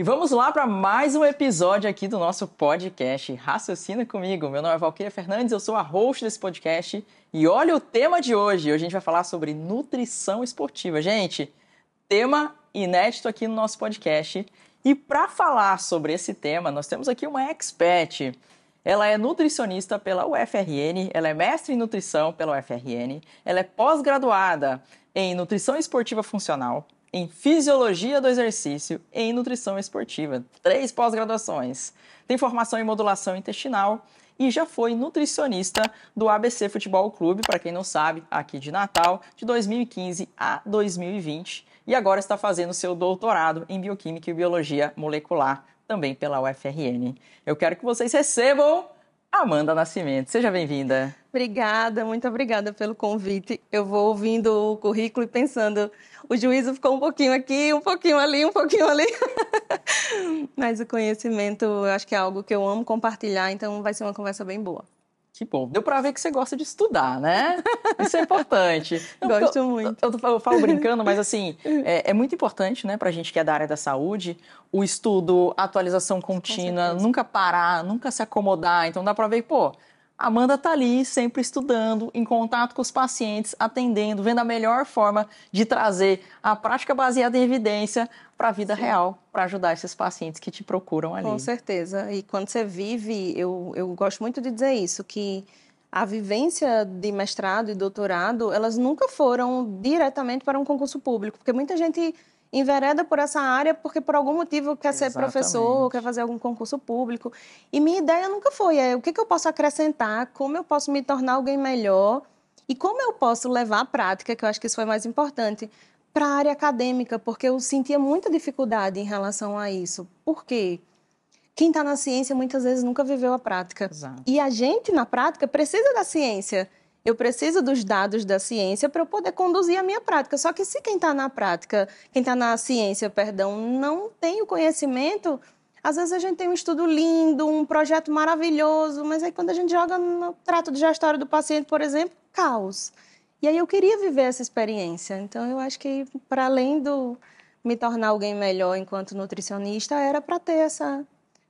E vamos lá para mais um episódio aqui do nosso podcast Raciocina Comigo. Meu nome é Valquíria Fernandes, eu sou a host desse podcast e olha o tema de hoje. Hoje a gente vai falar sobre nutrição esportiva. Gente, tema inédito aqui no nosso podcast. E para falar sobre esse tema, nós temos aqui uma expert. Ela é nutricionista pela UFRN, ela é mestre em nutrição pela UFRN, ela é pós-graduada em nutrição esportiva funcional, em fisiologia do exercício e em nutrição esportiva. 3 pós-graduações. Tem formação em modulação intestinal e já foi nutricionista do ABC Futebol Clube, para quem não sabe, aqui de Natal, de 2015 a 2020. E agora está fazendo seu doutorado em bioquímica e biologia molecular, também pela UFRN. Eu quero que vocês recebam Amanda Nascimento. Seja bem-vinda. Obrigada, muito obrigada pelo convite. Eu vou ouvindo o currículo e pensando, o juízo ficou um pouquinho aqui, um pouquinho ali, um pouquinho ali. Mas o conhecimento, eu acho que é algo que eu amo compartilhar, então vai ser uma conversa bem boa. Que bom. Deu pra ver que você gosta de estudar, né? Isso é importante. Gosto muito. Eu falo brincando, mas assim, é muito importante, né, pra gente que é da área da saúde, o estudo, a atualização contínua, nunca parar, nunca se acomodar. Então dá pra ver que, pô, a Amanda tá ali sempre estudando, em contato com os pacientes, atendendo, vendo a melhor forma de trazer a prática baseada em evidência para a vida real, para ajudar esses pacientes que te procuram ali. Com certeza. E quando você vive, eu gosto muito de dizer isso, que a vivência de mestrado e doutorado, elas nunca foram diretamente para um concurso público, porque muita gente envereda por essa área porque por algum motivo quer ser professor, quer fazer algum concurso público. E minha ideia nunca foi, o que eu posso acrescentar, como eu posso me tornar alguém melhor e como eu posso levar a prática, que eu acho que isso foi mais importante, para a área acadêmica, porque eu sentia muita dificuldade em relação a isso. Por quê? Quem está na ciência muitas vezes nunca viveu a prática. Exato. E a gente, na prática, precisa da ciência. Eu preciso dos dados da ciência para eu poder conduzir a minha prática. Só que se quem está na prática, quem está na ciência, perdão, não tem o conhecimento, às vezes a gente tem um estudo lindo, um projeto maravilhoso, mas aí quando a gente joga no trato digestório do paciente, por exemplo, caos. E aí eu queria viver essa experiência. Então eu acho que para além do me tornar alguém melhor enquanto nutricionista, era para ter essa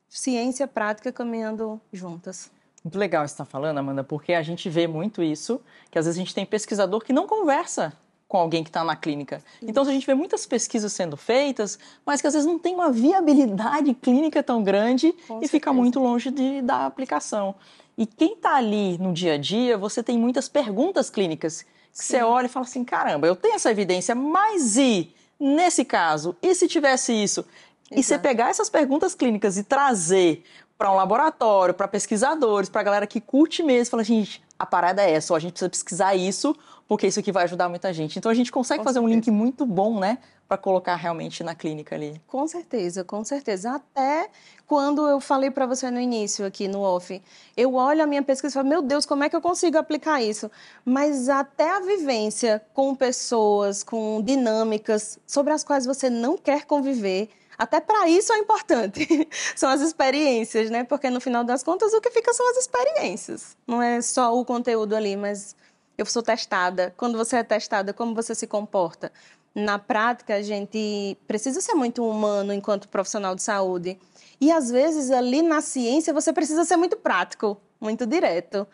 ciência prática caminhando juntas. Muito legal isso que você está falando, Amanda, porque a gente vê muito isso, que às vezes a gente tem pesquisador que não conversa com alguém que está na clínica. Então a gente vê muitas pesquisas sendo feitas, mas que às vezes não tem uma viabilidade clínica tão grande e fica muito longe da aplicação. E quem está ali no dia a dia, você tem muitas perguntas clínicas que você olha e fala assim, caramba, eu tenho essa evidência, mas e nesse caso? E se tivesse isso? E você pegar essas perguntas clínicas e trazer para um laboratório, para pesquisadores, para a galera que curte mesmo, fala, gente, a parada é essa, a gente precisa pesquisar isso, porque isso aqui vai ajudar muita gente. Então a gente consegue fazer um link muito bom, né, para colocar realmente na clínica ali. Com certeza, com certeza. Até quando eu falei para você no início aqui no off, eu olho a minha pesquisa e falo, meu Deus, como é que eu consigo aplicar isso? Mas até a vivência com pessoas, com dinâmicas sobre as quais você não quer conviver, até para isso é importante. São as experiências, né? Porque no final das contas o que fica são as experiências. Não é só o conteúdo ali, mas eu sou testada. Quando você é testada, como você se comporta? Na prática, a gente precisa ser muito humano enquanto profissional de saúde. E, às vezes, ali na ciência, você precisa ser muito prático, muito direto.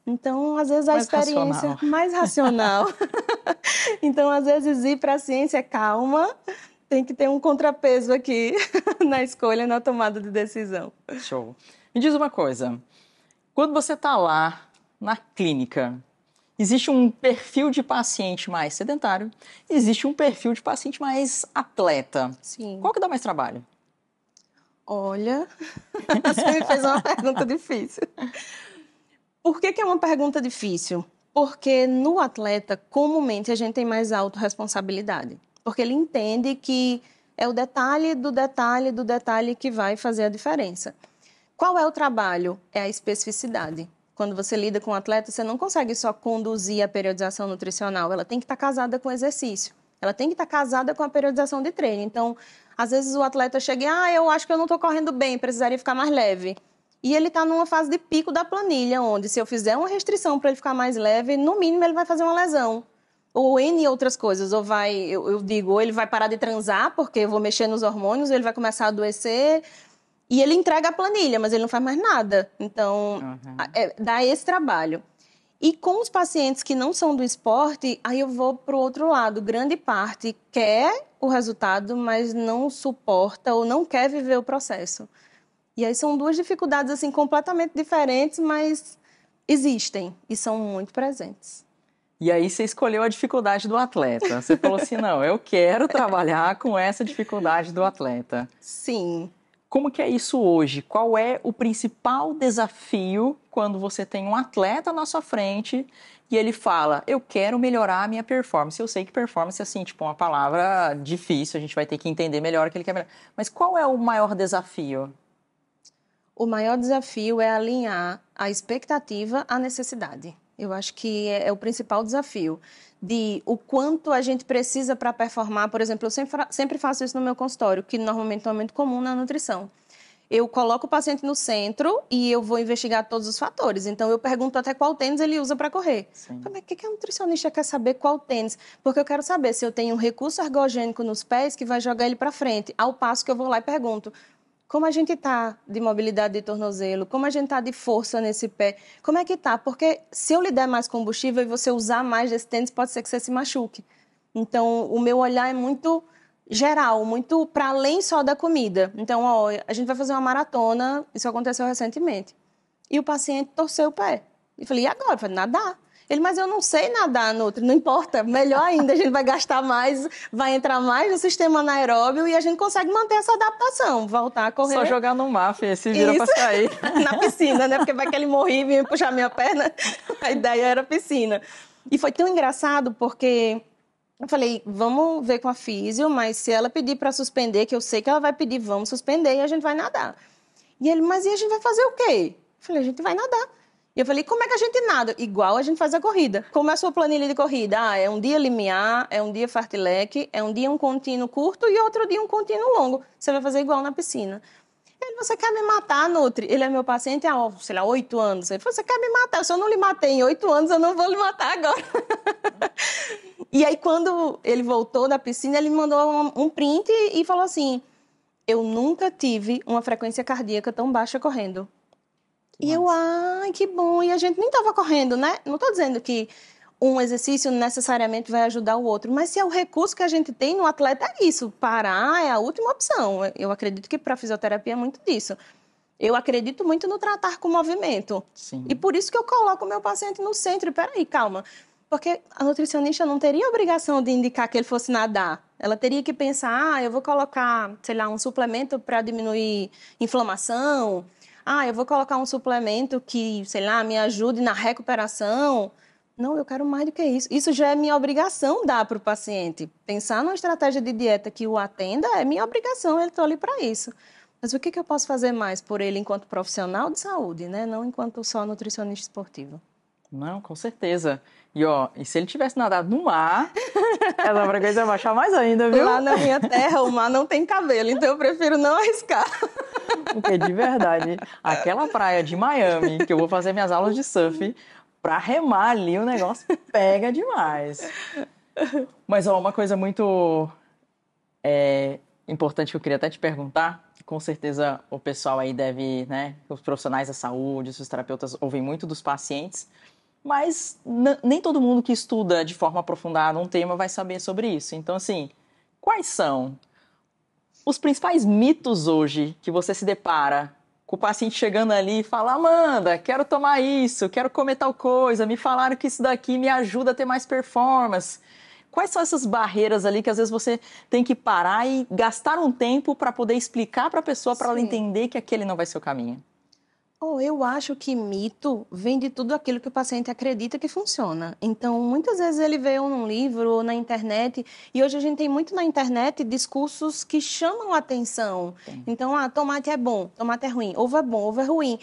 Então, às vezes, a experiência mais racional. Então, às vezes, ir para a ciência calma, tem que ter um contrapeso aqui na escolha, na tomada de decisão. Show. Me diz uma coisa, quando você está lá na clínica, existe um perfil de paciente mais sedentário, existe um perfil de paciente mais atleta. Sim. Qual que dá mais trabalho? Olha, você me fez uma pergunta difícil. Por que é uma pergunta difícil? Porque no atleta, comumente, a gente tem mais autorresponsabilidade. Porque ele entende que é o detalhe do detalhe do detalhe que vai fazer a diferença. Qual é o trabalho? É a especificidade. Quando você lida com um atleta, você não consegue só conduzir a periodização nutricional. Ela tem que estar casada com o exercício. Ela tem que estar casada com a periodização de treino. Então, às vezes o atleta chega e, eu acho que eu não estou correndo bem, precisaria ficar mais leve. E ele está numa fase de pico da planilha, onde se eu fizer uma restrição para ele ficar mais leve, no mínimo ele vai fazer uma lesão. ou N outras coisas, ou vai, eu digo, ou ele vai parar de transar, porque eu vou mexer nos hormônios, ou ele vai começar a adoecer, e ele entrega a planilha, mas ele não faz mais nada. Então, dá esse trabalho. E com os pacientes que não são do esporte, aí eu vou para o outro lado. Grande parte quer o resultado, mas não suporta ou não quer viver o processo. E aí são duas dificuldades assim completamente diferentes, mas existem e são muito presentes. E aí você escolheu a dificuldade do atleta. Você falou assim, não, eu quero trabalhar com essa dificuldade do atleta. Sim. Como que é isso hoje? Qual é o principal desafio quando você tem um atleta na sua frente e ele fala, eu quero melhorar a minha performance? Eu sei que performance é assim, tipo, uma palavra difícil, a gente vai ter que entender melhor o que ele quer melhorar. Mas qual é o maior desafio? O maior desafio é alinhar a expectativa à necessidade. Eu acho que é o principal desafio. De o quanto a gente precisa para performar. Por exemplo, eu sempre faço isso no meu consultório, que normalmente é muito comum na nutrição. Eu coloco o paciente no centro e eu vou investigar todos os fatores. Então, eu pergunto até qual tênis ele usa para correr. Mas o que a nutricionista quer saber qual tênis? Porque eu quero saber se eu tenho um recurso ergogênico nos pés que vai jogar ele para frente. Ao passo que eu vou lá e pergunto, como a gente está de mobilidade de tornozelo, como a gente está de força nesse pé, como é que está? Porque se eu lhe der mais combustível e você usar mais desse tênis, pode ser que você se machuque. Então, o meu olhar é muito geral, muito para além só da comida. Então, ó, a gente vai fazer uma maratona, isso aconteceu recentemente, e o paciente torceu o pé. E falei, e agora? Eu falei, nadar. Ele, mas eu não sei nadar, Nutri. Não importa, melhor ainda, a gente vai gastar mais, vai entrar mais no sistema anaeróbio e a gente consegue manter essa adaptação, voltar a correr. Só jogar no mar, filho, se vira pra sair. Na piscina, né? Porque vai que ele morria e vinha puxar minha perna. A ideia era piscina. E foi tão engraçado porque eu falei, vamos ver com a físio, mas se ela pedir para suspender, que eu sei que ela vai pedir, vamos suspender e a gente vai nadar. E ele, mas e a gente vai fazer o quê? Eu falei, a gente vai nadar. E eu falei, como é que a gente nada? Igual a gente faz a corrida. Como é a sua planilha de corrida? Ah, é um dia limiar, é um dia fartlek, é um dia um contínuo curto e outro dia um contínuo longo. Você vai fazer igual na piscina. Ele, você quer me matar, Nutri? Ele é meu paciente há, sei lá, 8 anos. Ele falou, você quer me matar? Se eu não lhe matei em 8 anos, eu não vou lhe matar agora. E aí, quando ele voltou da piscina, ele me mandou um print e falou assim, eu nunca tive uma frequência cardíaca tão baixa correndo. E eu, ai, que bom. E a gente nem estava correndo, né? Não estou dizendo que um exercício necessariamente vai ajudar o outro, mas se é o recurso que a gente tem no atleta, é isso. Parar é a última opção. Eu acredito que para a fisioterapia é muito disso. Eu acredito muito no tratar com movimento. Sim. E por isso que eu coloco o meu paciente no centro. E peraí, calma. Porque a nutricionista não teria obrigação de indicar que ele fosse nadar. Ela teria que pensar, eu vou colocar, sei lá, um suplemento para diminuir inflamação. Eu vou colocar um suplemento que, sei lá, me ajude na recuperação. Não, eu quero mais do que isso. Isso já é minha obrigação dar para o paciente. Pensar numa estratégia de dieta que o atenda é minha obrigação, ele está ali para isso. Mas o que eu posso fazer mais por ele enquanto profissional de saúde, né? Não enquanto só nutricionista esportivo. Não, com certeza. E se ele tivesse nadado no mar, essa frequência ia baixar mais ainda, viu? Lá na minha terra, o mar não tem cabelo, então eu prefiro não arriscar. Porque, de verdade, aquela praia de Miami, que eu vou fazer minhas aulas de surf, pra remar ali o negócio pega demais. Mas, uma coisa muito importante que eu queria até te perguntar, com certeza o pessoal aí deve, né, os profissionais da saúde, os terapeutas ouvem muito dos pacientes, mas nem todo mundo que estuda de forma aprofundada um tema vai saber sobre isso. Então, assim, quais são os principais mitos hoje que você se depara com o paciente chegando ali e fala, Amanda, quero tomar isso, quero comer tal coisa, me falaram que isso daqui me ajuda a ter mais performance. Quais são essas barreiras ali que às vezes você tem que parar e gastar um tempo para poder explicar para a pessoa, para ela entender que aquele não vai ser o caminho? Eu acho que mito vem de tudo aquilo que o paciente acredita que funciona. Então, muitas vezes ele vê num livro ou na internet, e hoje a gente tem muito na internet discursos que chamam a atenção. Sim. Então, tomate é bom, tomate é ruim, ovo é bom, ovo é ruim.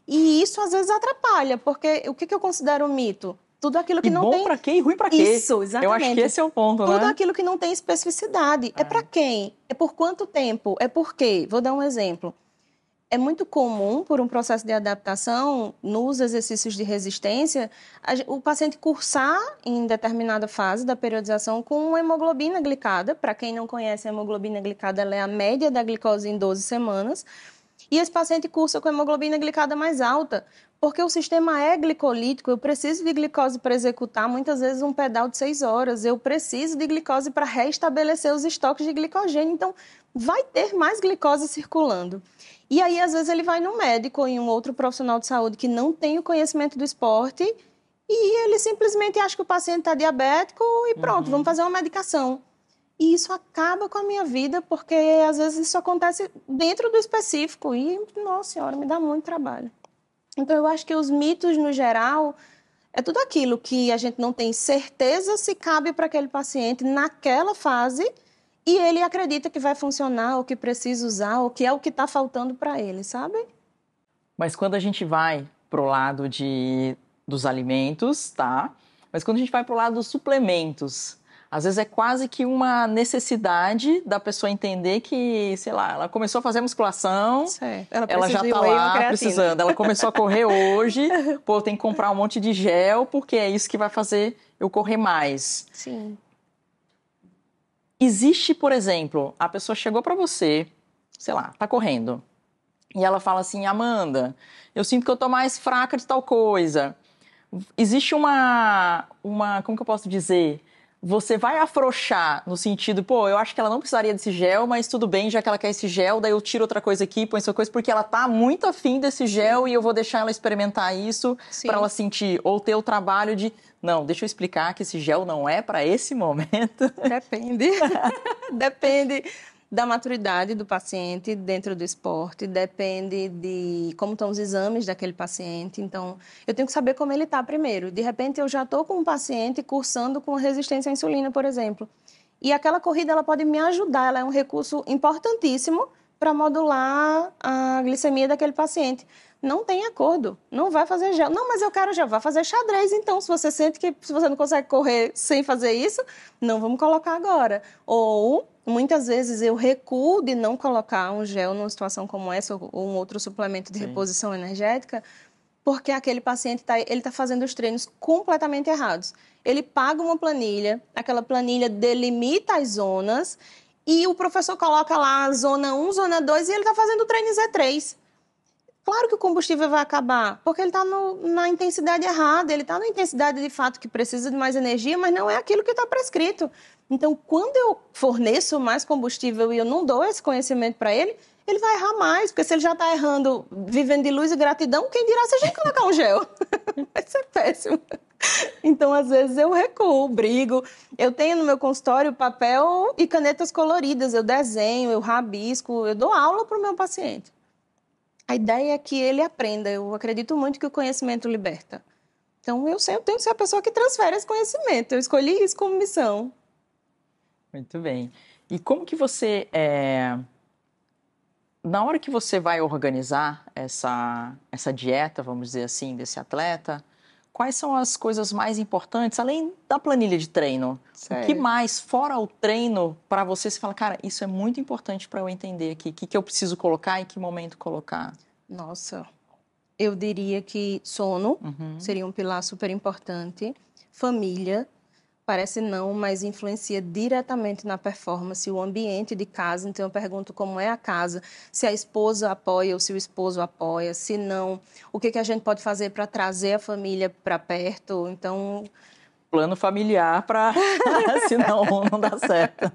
E isso às vezes atrapalha, porque o que eu considero um mito? Tudo aquilo que não tem... bom pra quê e ruim pra quê? Isso, exatamente. Eu acho que esse é o ponto, né? Tudo aquilo que não tem especificidade. É pra quem? É por quanto tempo? É por quê? Vou dar um exemplo. é muito comum, por um processo de adaptação, nos exercícios de resistência, o paciente cursar em determinada fase da periodização com uma hemoglobina glicada. Para quem não conhece, a hemoglobina glicada ela é a média da glicose em 12 semanas. E esse paciente cursa com a hemoglobina glicada mais alta, porque o sistema é glicolítico, eu preciso de glicose para executar, muitas vezes, um pedal de 6 horas. Eu preciso de glicose para restabelecer os estoques de glicogênio. Então, vai ter mais glicose circulando. E aí, às vezes, ele vai no médico ou em um outro profissional de saúde que não tem o conhecimento do esporte e ele simplesmente acha que o paciente está diabético e pronto, vamos fazer uma medicação. E isso acaba com a minha vida, porque às vezes isso acontece dentro do específico e, nossa senhora, me dá muito trabalho. Então, eu acho que os mitos, no geral, é tudo aquilo que a gente não tem certeza se cabe para aquele paciente naquela fase e ele acredita que vai funcionar, ou que precisa usar, ou que é o que está faltando para ele, sabe? Mas quando a gente vai pro lado dos alimentos, tá? Mas quando a gente vai pro lado dos suplementos, às vezes é quase que uma necessidade da pessoa entender que, sei lá, ela começou a fazer musculação, ela já tá lá precisando, ela começou a correr hoje, pô, tem que comprar um monte de gel, porque é isso que vai fazer eu correr mais. Sim. Existe, por exemplo, a pessoa chegou pra você, sei lá, tá correndo, e ela fala assim, Amanda, eu sinto que eu tô mais fraca de tal coisa. Existe como que eu posso dizer? Você vai afrouxar no sentido, pô, eu acho que ela não precisaria desse gel, mas tudo bem, já que ela quer esse gel, daí eu tiro outra coisa aqui, põe essa coisa, porque ela tá muito afim desse gel e eu vou deixar ela experimentar isso para ela sentir, ou ter o trabalho de, não, deixa eu explicar que esse gel não é para esse momento. Depende. Depende da maturidade do paciente dentro do esporte, depende de como estão os exames daquele paciente. Então, eu tenho que saber como ele está primeiro. De repente, eu já estou com um paciente cursando com resistência à insulina, por exemplo. E aquela corrida ela pode me ajudar, ela é um recurso importantíssimo para modular a glicemia daquele paciente. Não tem acordo, não vai fazer gel. Não, mas eu quero gel, vai fazer xadrez. Então, se você sente que se você não consegue correr sem fazer isso, não vamos colocar agora. Ou, muitas vezes, eu recuo de não colocar um gel numa situação como essa, ou um outro suplemento de reposição energética, porque aquele paciente está fazendo os treinos completamente errados. Ele paga uma planilha, aquela planilha delimita as zonas, e o professor coloca lá zona 1, zona 2, e ele está fazendo o treino em Z3. Claro que o combustível vai acabar, porque ele está na intensidade errada, ele está na intensidade de fato que precisa de mais energia, mas não é aquilo que está prescrito. Então, quando eu forneço mais combustível e eu não dou esse conhecimento para ele, ele vai errar mais, porque se ele já está errando, vivendo de luz e gratidão, quem dirá se a gente colocar um gel? Vai ser péssimo. Então, às vezes, eu recuo, brigo. Eu tenho no meu consultório papel e canetas coloridas, eu desenho, eu rabisco, eu dou aula para o meu paciente. A ideia é que ele aprenda. Eu acredito muito que o conhecimento liberta. Então, eu tenho que ser a pessoa que transfere esse conhecimento. Eu escolhi isso como missão. Muito bem. E como que você... Na hora que você vai organizar essa dieta, vamos dizer assim, desse atleta, quais são as coisas mais importantes, além da planilha de treino? Certo. O que mais, fora o treino, para você fala, cara, isso é muito importante para eu entender aqui, o que eu preciso colocar e em que momento colocar? Nossa, eu diria que sono seria um pilar super importante, família, parece não, mas influencia diretamente na performance, o ambiente de casa. Então, eu pergunto como é a casa, se a esposa apoia ou se o esposo apoia, se não, o que a gente pode fazer para trazer a família para perto. Então, plano familiar para senão não dá certo.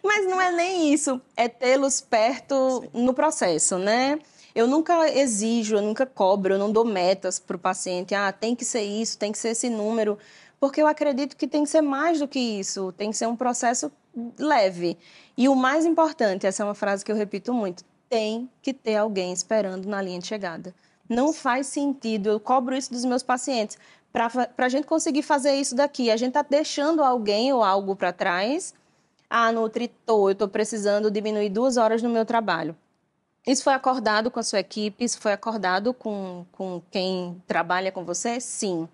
Mas não é nem isso, é tê-los perto no processo, né? Eu nunca exijo, eu nunca cobro, eu não dou metas para o paciente. Tem que ser isso, tem que ser esse número. Porque eu acredito que tem que ser mais do que isso. Tem que ser um processo leve. E o mais importante, essa é uma frase que eu repito muito, tem que ter alguém esperando na linha de chegada. Não faz sentido, eu cobro isso dos meus pacientes. Para a gente conseguir fazer isso daqui, a gente está deixando alguém ou algo para trás. Nutri, eu estou precisando diminuir 2 horas no meu trabalho. Isso foi acordado com a sua equipe? Isso foi acordado com quem trabalha com você? Sim.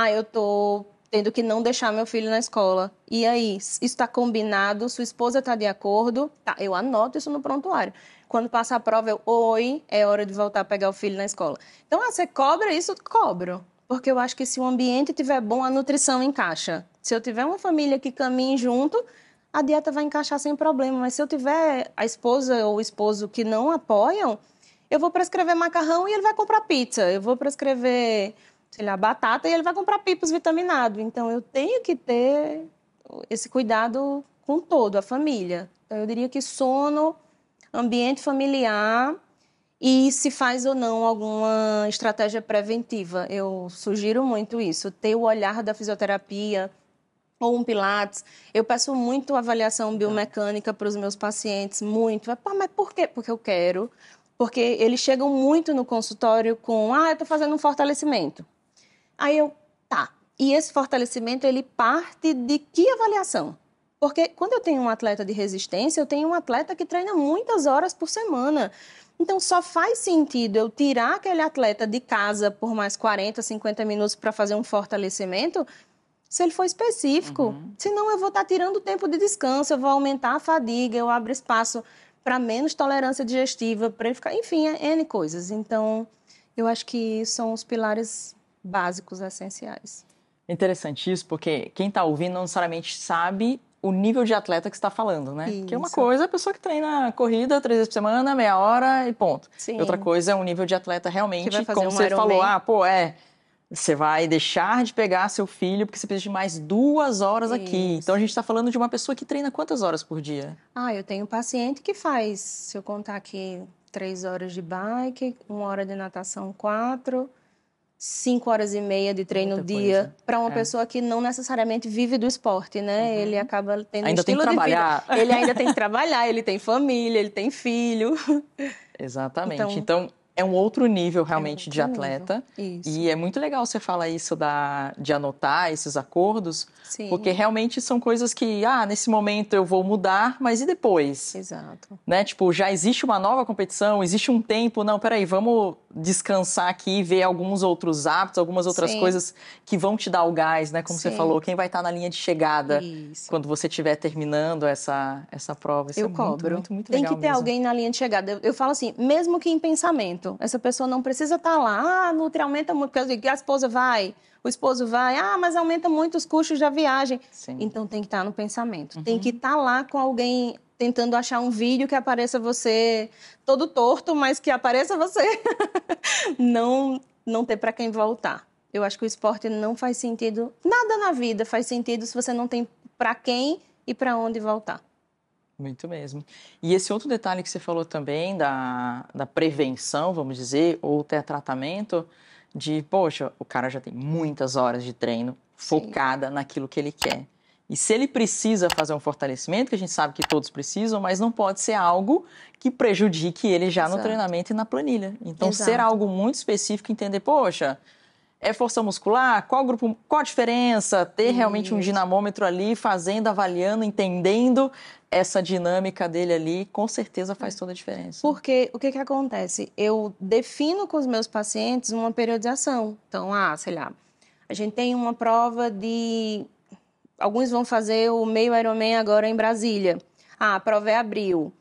Eu estou tendo que não deixar meu filho na escola. E aí, isso está combinado? Sua esposa está de acordo? Tá, eu anoto isso no prontuário. quando passa a prova, oi, é hora de voltar a pegar o filho na escola. Então, você cobra isso? Cobro. Porque eu acho que se o ambiente estiver bom, a nutrição encaixa. Se eu tiver uma família que caminhe junto, a dieta vai encaixar sem problema. Mas se eu tiver a esposa ou o esposo que não apoiam, eu vou prescrever macarrão e ele vai comprar pizza. Eu vou prescrever, sei lá, batata e ele vai comprar pipos vitaminados. Então, eu tenho que ter esse cuidado com todo, a família. Então, eu diria que sono, ambiente familiar e se faz ou não alguma estratégia preventiva. Eu sugiro muito isso, ter o olhar da fisioterapia ou um pilates. Eu peço muito avaliação biomecânica para os meus pacientes, muito. Mas por quê? Porque eu quero. Porque eles chegam muito no consultório com, eu estou fazendo um fortalecimento. Aí tá. E esse fortalecimento, ele parte de que avaliação? Porque quando eu tenho um atleta de resistência, eu tenho um atleta que treina muitas horas por semana. Então, só faz sentido eu tirar aquele atleta de casa por mais 40, 50 minutos para fazer um fortalecimento, se ele for específico. Senão, eu vou estar tirando tempo de descanso, eu vou aumentar a fadiga, eu abro espaço para menos tolerância digestiva, para ele ficar... Enfim, N coisas. Então, eu acho que são os pilares básicos, essenciais. Interessante isso, porque quem está ouvindo não necessariamente sabe o nível de atleta que você está falando, né? Porque uma coisa é a pessoa que treina corrida 3 vezes por semana, meia hora e ponto. Sim. E outra coisa é um nível de atleta realmente, como você Ironman. falou, você vai deixar de pegar seu filho porque você precisa de mais 2 horas aqui. Então a gente está falando de uma pessoa que treina quantas horas por dia? Eu tenho um paciente que faz, se eu contar aqui, 3 horas de bike, 1 hora de natação, 4... 5 horas e meia de treino no dia para uma pessoa que não necessariamente vive do esporte, né? Ele acaba tendo ainda um estilo tem que trabalhar. De vida. Ele ainda tem que trabalhar, ele tem família, ele tem filho. Exatamente. Então é um outro nível realmente de atleta. Isso. E é muito legal você falar isso de anotar esses acordos, Sim. Porque realmente são coisas que, nesse momento eu vou mudar, mas e depois? Exato. Né? Tipo, já existe uma nova competição, existe um tempo, não, peraí, vamos descansar aqui e ver alguns outros hábitos, algumas outras coisas que vão te dar o gás, né? Como você falou, quem vai estar na linha de chegada quando você estiver terminando essa prova. Isso eu cobro. Muito Tem legal que ter mesmo. alguém na linha de chegada. Eu falo assim, mesmo que em pensamento, essa pessoa não precisa estar lá, nutri aumenta muito, porque eu digo, a esposa vai, o esposo vai, mas aumenta muito os custos da viagem. Sim. Então tem que estar no pensamento. Tem que estar lá com alguém tentando achar um vídeo que apareça você todo torto, mas que apareça você. Não ter para quem voltar. Eu acho que o esporte não faz sentido, nada na vida faz sentido se você não tem para quem e para onde voltar. Muito mesmo. E esse outro detalhe que você falou também da prevenção, vamos dizer, ou ter tratamento de, poxa, o cara já tem muitas horas de treino focada naquilo que ele quer. E se ele precisa fazer um fortalecimento, que a gente sabe que todos precisam, mas não pode ser algo que prejudique ele já no treinamento e na planilha. Então, ser algo muito específico, entender, poxa, é força muscular? Qual grupo, qual a diferença? Ter realmente um dinamômetro ali, fazendo, avaliando, entendendo essa dinâmica dele ali, com certeza faz toda a diferença. Porque o que acontece? Eu defino com os meus pacientes uma periodização. Então, sei lá, a gente tem uma prova de... Alguns vão fazer o meio Ironman agora em Brasília. A prova é abril.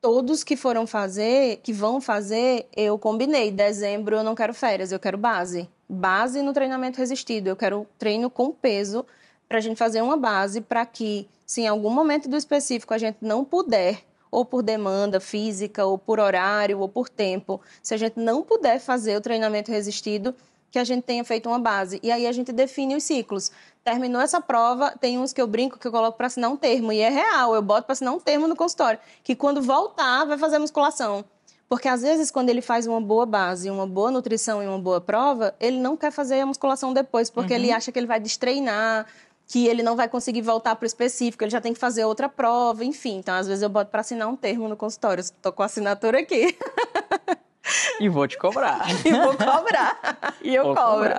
Todos que vão fazer, eu combinei. Dezembro eu não quero férias, eu quero base. Base no treinamento resistido. Eu quero treino com peso para a gente fazer uma base para que, se em algum momento do específico a gente não puder, ou por demanda física, ou por horário, ou por tempo, se a gente não puder fazer o treinamento resistido, que a gente tenha feito uma base. E aí a gente define os ciclos. Terminou essa prova, tem uns que eu brinco que eu coloco para assinar um termo, e é real, eu boto para assinar um termo no consultório, que quando voltar vai fazer musculação. Porque às vezes quando ele faz uma boa base, uma boa nutrição e uma boa prova, ele não quer fazer a musculação depois, porque ele acha que ele vai destreinar, que ele não vai conseguir voltar para o específico, ele já tem que fazer outra prova, enfim. Então às vezes eu boto para assinar um termo no consultório, estou com a assinatura aqui. E vou te cobrar. E vou cobrar. E eu cobro.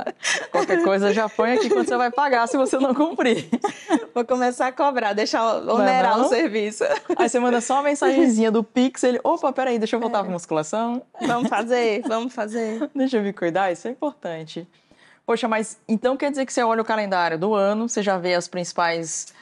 Qualquer coisa já põe aqui quando você vai pagar se você não cumprir. Vou começar a cobrar, deixar onerar o serviço. Aí você manda só uma mensagenzinha do Pix, ele, opa, peraí, deixa eu voltar pra musculação. Vamos fazer. Deixa eu me cuidar, isso é importante. Poxa, mas então quer dizer que você olha o calendário do ano, você já vê as principais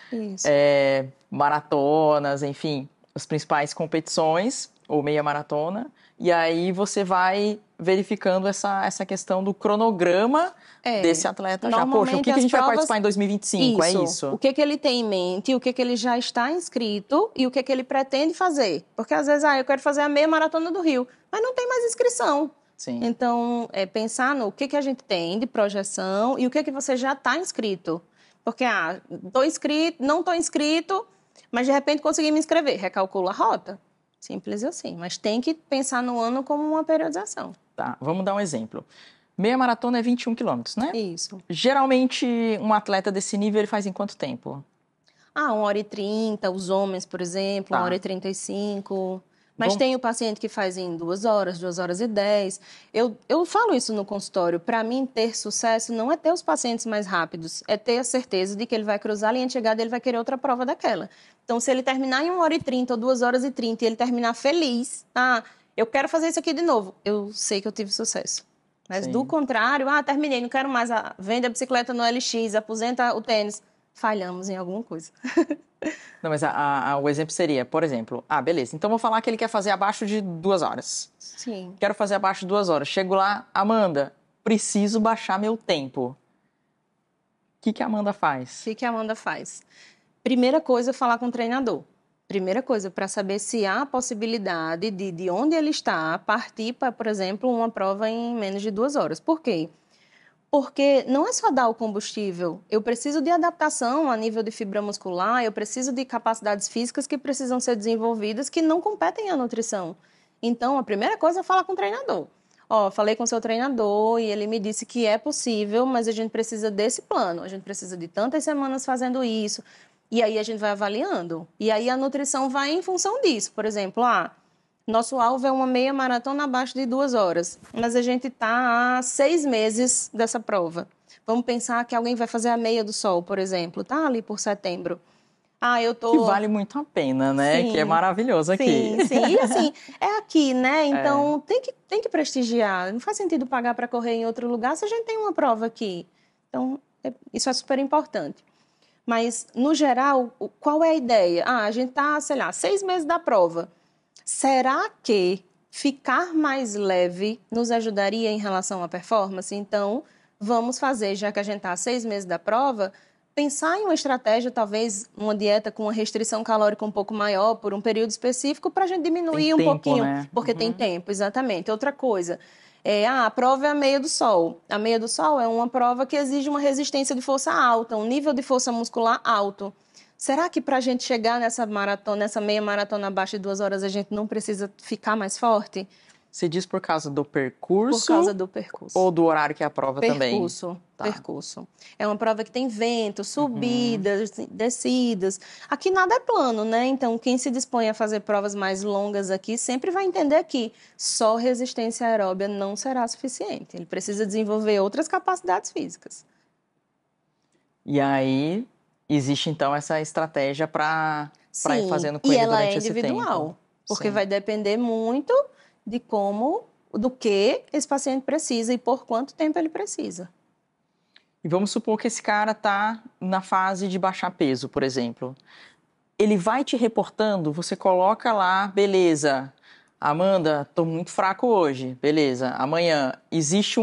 maratonas, enfim, as principais competições. ou meia maratona, e aí você vai verificando essa questão do cronograma desse atleta já. Poxa, o que a gente vai participar em 2025? É isso? O que ele tem em mente, o que ele já está inscrito e o que ele pretende fazer. Porque às vezes, eu quero fazer a meia maratona do Rio, mas não tem mais inscrição. Sim. Então, pensar no que a gente tem de projeção e o que você já está inscrito. Porque, estou inscrito, não estou inscrito, mas de repente consegui me inscrever. Recalcula a rota. Simples assim. Mas tem que pensar no ano como uma periodização. Tá, vamos dar um exemplo. Meia maratona é 21 quilômetros, né? Isso. Geralmente, um atleta desse nível, ele faz em quanto tempo? 1h30, os homens, por exemplo, 1h35... Mas tem o paciente que faz em 2 horas, 2h10. Eu falo isso no consultório. Para mim, ter sucesso não é ter os pacientes mais rápidos, é ter a certeza de que ele vai cruzar a linha de chegada e ele vai querer outra prova daquela. Então, se ele terminar em 1h30 ou 2h30 e ele terminar feliz, eu quero fazer isso aqui de novo, eu sei que eu tive sucesso. Mas do contrário, terminei, não quero mais, vende a bicicleta no LX, aposenta o tênis. Falhamos em alguma coisa. Não, mas o exemplo seria, por exemplo, beleza, então vou falar que ele quer fazer abaixo de 2 horas. Sim. Quero fazer abaixo de 2 horas. Chego lá, Amanda, preciso baixar meu tempo. O que a Amanda faz? O que a Amanda faz? Primeira coisa, falar com o treinador. Primeira coisa, para saber se há a possibilidade de onde ele está, partir para, por exemplo, uma prova em menos de 2 horas. Por quê? Porque não é só dar o combustível, eu preciso de adaptação a nível de fibra muscular, eu preciso de capacidades físicas que precisam ser desenvolvidas que não competem à nutrição. Então, a primeira coisa é falar com o treinador. Falei com o seu treinador e ele me disse que é possível, mas a gente precisa desse plano, a gente precisa de tantas semanas fazendo isso, e aí a gente vai avaliando. E aí a nutrição vai em função disso. Por exemplo, nosso alvo é uma meia maratona abaixo de 2 horas, mas a gente está há 6 meses dessa prova. Vamos pensar que alguém vai fazer a meia do sol, por exemplo, tá ali por setembro. Que vale muito a pena, né? Sim, que é maravilhoso aqui. Sim. E assim, é aqui, né? Então tem que prestigiar. Não faz sentido pagar para correr em outro lugar se a gente tem uma prova aqui. Então, isso é super importante. Mas, no geral, qual é a ideia? A gente está, 6 meses da prova. Será que ficar mais leve nos ajudaria em relação à performance? Então, vamos fazer, já que a gente está há 6 meses da prova, pensar em uma estratégia, talvez uma dieta com uma restrição calórica um pouco maior por um período específico para a gente diminuir pouquinho. Né? Porque tem tempo, exatamente. Outra coisa, a prova é a meia do sol. A meia do sol é uma prova que exige uma resistência de força alta, um nível de força muscular alto. Será que para a gente chegar nessa meia maratona abaixo de 2 horas, a gente não precisa ficar mais forte? Você diz por causa do percurso? Por causa do percurso. Ou do horário que é a prova também? Percurso. É uma prova que tem vento, subidas, descidas. Aqui nada é plano, né? Então, quem se dispõe a fazer provas mais longas aqui sempre vai entender que só resistência aeróbia não será suficiente. Ele precisa desenvolver outras capacidades físicas. E aí, existe então essa estratégia para ir fazendo com ele durante esse tempo. E ela é individual, porque vai depender muito de do que esse paciente precisa e por quanto tempo ele precisa. E vamos supor que esse cara está na fase de baixar peso, por exemplo. Ele vai te reportando, você coloca lá, beleza, Amanda, estou muito fraco hoje, beleza, amanhã. Existe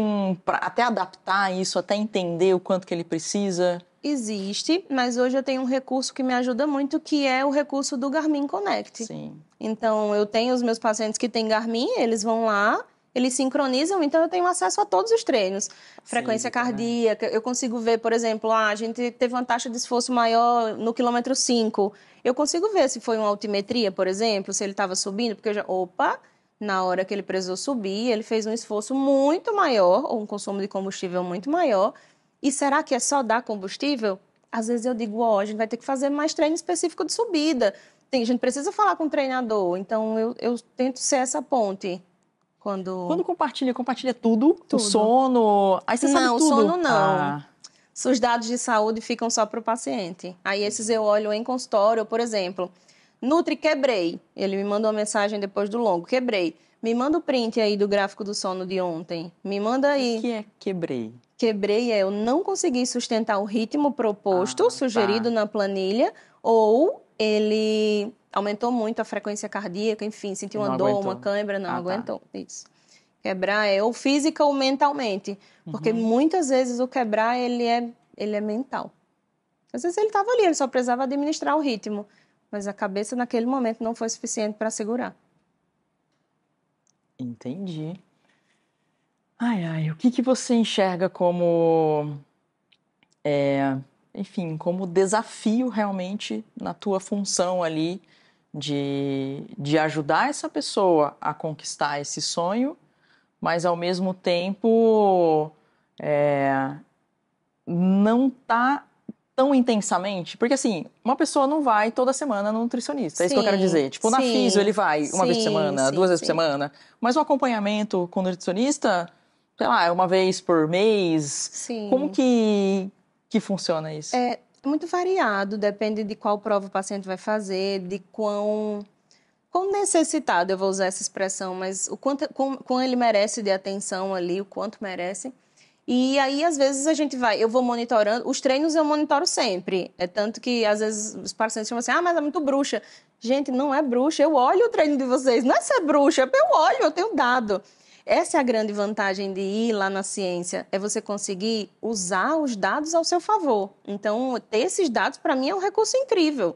até adaptar isso, até entender o quanto que ele precisa? Existe, mas hoje eu tenho um recurso que me ajuda muito, que é o recurso do Garmin Connect. Sim. Então, eu tenho os meus pacientes que têm Garmin, eles vão lá, eles sincronizam, então eu tenho acesso a todos os treinos. Frequência cardíaca, eu consigo ver, por exemplo, a gente teve uma taxa de esforço maior no quilômetro 5. Eu consigo ver se foi uma altimetria, por exemplo, se ele estava subindo, porque na hora que ele precisou subir, ele fez um esforço muito maior, ou um consumo de combustível muito maior. E será que é só dar combustível? Às vezes eu digo, a gente vai ter que fazer mais treino específico de subida. A gente precisa falar com o treinador, então eu tento ser essa ponte. Quando compartilha tudo. O sono, aí você sabe tudo. Não, o sono não. Os dados de saúde ficam só para o paciente. Aí esses eu olho em consultório, por exemplo, Nutri, quebrei. Ele me mandou uma mensagem depois do longo, quebrei. Me manda o print aí do gráfico do sono de ontem. Me manda aí. O que é quebrei? Quebrei eu não consegui sustentar o ritmo proposto, sugerido na planilha, ou ele aumentou muito a frequência cardíaca, enfim, sentiu uma dor, uma cãibra, não aguentou. Isso. Quebrar é ou física ou mentalmente, porque muitas vezes o quebrar ele é mental. Às vezes ele estava ali, ele só precisava administrar o ritmo, mas a cabeça naquele momento não foi suficiente para segurar. Entendi. O que você enxerga como, enfim, como desafio realmente na tua função ali de ajudar essa pessoa a conquistar esse sonho, mas ao mesmo tempo não tá tão intensamente? Porque assim, uma pessoa não vai toda semana no nutricionista, é isso que eu quero dizer. Tipo, na físio ele vai uma vez por semana, 2 vezes por semana, mas o acompanhamento com o nutricionista, sei lá, é uma vez por mês. Sim. Como que funciona isso? É muito variado, depende de qual prova o paciente vai fazer, de quão necessitado, eu vou usar essa expressão, mas o quão ele merece de atenção ali, o quanto merece. E aí, às vezes, eu vou monitorando, os treinos eu monitoro sempre. É tanto que, às vezes, os pacientes chamam assim, mas é muito bruxa. Gente, não é bruxa, eu olho o treino de vocês, não é ser bruxa, eu olho, eu tenho dado. Essa é a grande vantagem de ir lá na ciência, é você conseguir usar os dados ao seu favor. Então, ter esses dados, para mim, é um recurso incrível.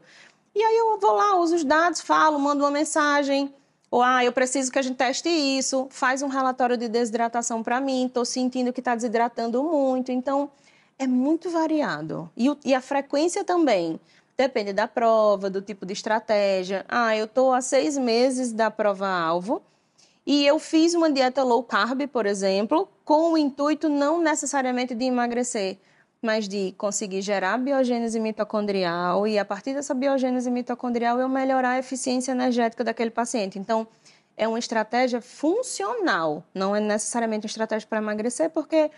E aí eu vou lá, uso os dados, falo, mando uma mensagem, ou eu preciso que a gente teste isso, faz um relatório de desidratação para mim, estou sentindo que está desidratando muito. Então, é muito variado. E a frequência também. Depende da prova, do tipo de estratégia. Eu estou há 6 meses da prova-alvo e eu fiz uma dieta low carb, por exemplo, com o intuito não necessariamente de emagrecer, mas de conseguir gerar biogênese mitocondrial e, a partir dessa biogênese mitocondrial, eu melhorar a eficiência energética daquele paciente. Então, é uma estratégia funcional, não é necessariamente uma estratégia para emagrecer, porque...